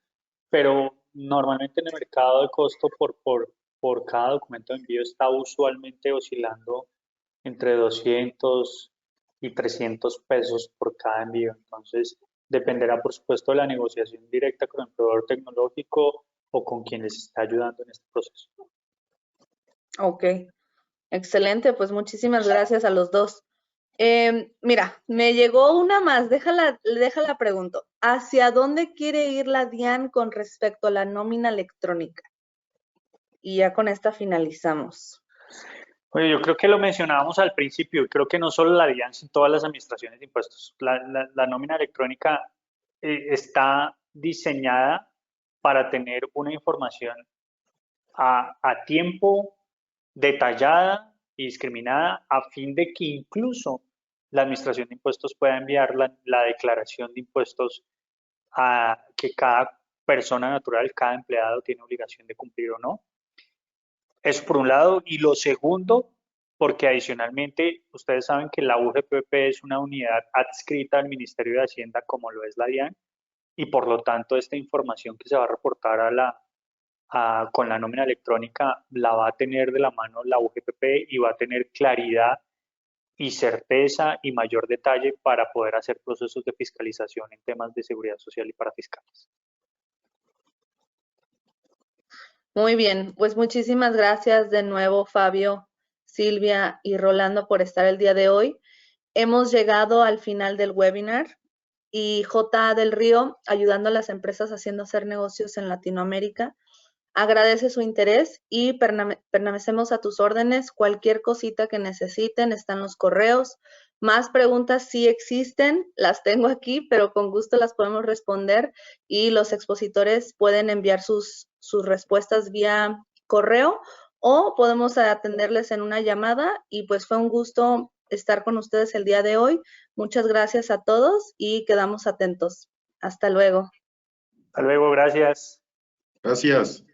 pero normalmente en el mercado de costo por cada documento de envío está usualmente oscilando entre 200 y 300 pesos por cada envío. Entonces, dependerá, por supuesto, de la negociación directa con el proveedor tecnológico o con quien les está ayudando en este proceso. Ok, excelente, pues muchísimas gracias a los dos. Mira, me llegó una más, déjala pregunto. ¿Hacia dónde quiere ir la DIAN con respecto a la nómina electrónica? Y ya con esta finalizamos. Oye, yo creo que lo mencionábamos al principio, y creo que no solo la DIAN, sino todas las administraciones de impuestos. La nómina electrónica está diseñada para tener una información a tiempo, detallada y discriminada, a fin de que incluso la administración de impuestos pueda enviar la declaración de impuestos que cada persona natural, cada empleado tiene obligación de cumplir o no. Eso por un lado. Y lo segundo, porque adicionalmente ustedes saben que la UGPP es una unidad adscrita al Ministerio de Hacienda como lo es la DIAN, y por lo tanto esta información que se va a reportar con la nómina electrónica la va a tener de la mano la UGPP y va a tener claridad y certeza y mayor detalle para poder hacer procesos de fiscalización en temas de seguridad social y para fiscales. Muy bien, pues muchísimas gracias de nuevo, Fabio, Silvia y Rolando por estar el día de hoy. Hemos llegado al final del webinar y JA del Río, ayudando a las empresas haciendo hacer negocios en Latinoamérica, agradece su interés y permanecemos a tus órdenes. Cualquier cosita que necesiten, están los correos. Más preguntas sí existen, las tengo aquí, pero con gusto las podemos responder y los expositores pueden enviar sus respuestas vía correo o podemos atenderles en una llamada y pues fue un gusto estar con ustedes el día de hoy. Muchas gracias a todos y quedamos atentos. Hasta luego. Hasta luego, gracias. Gracias.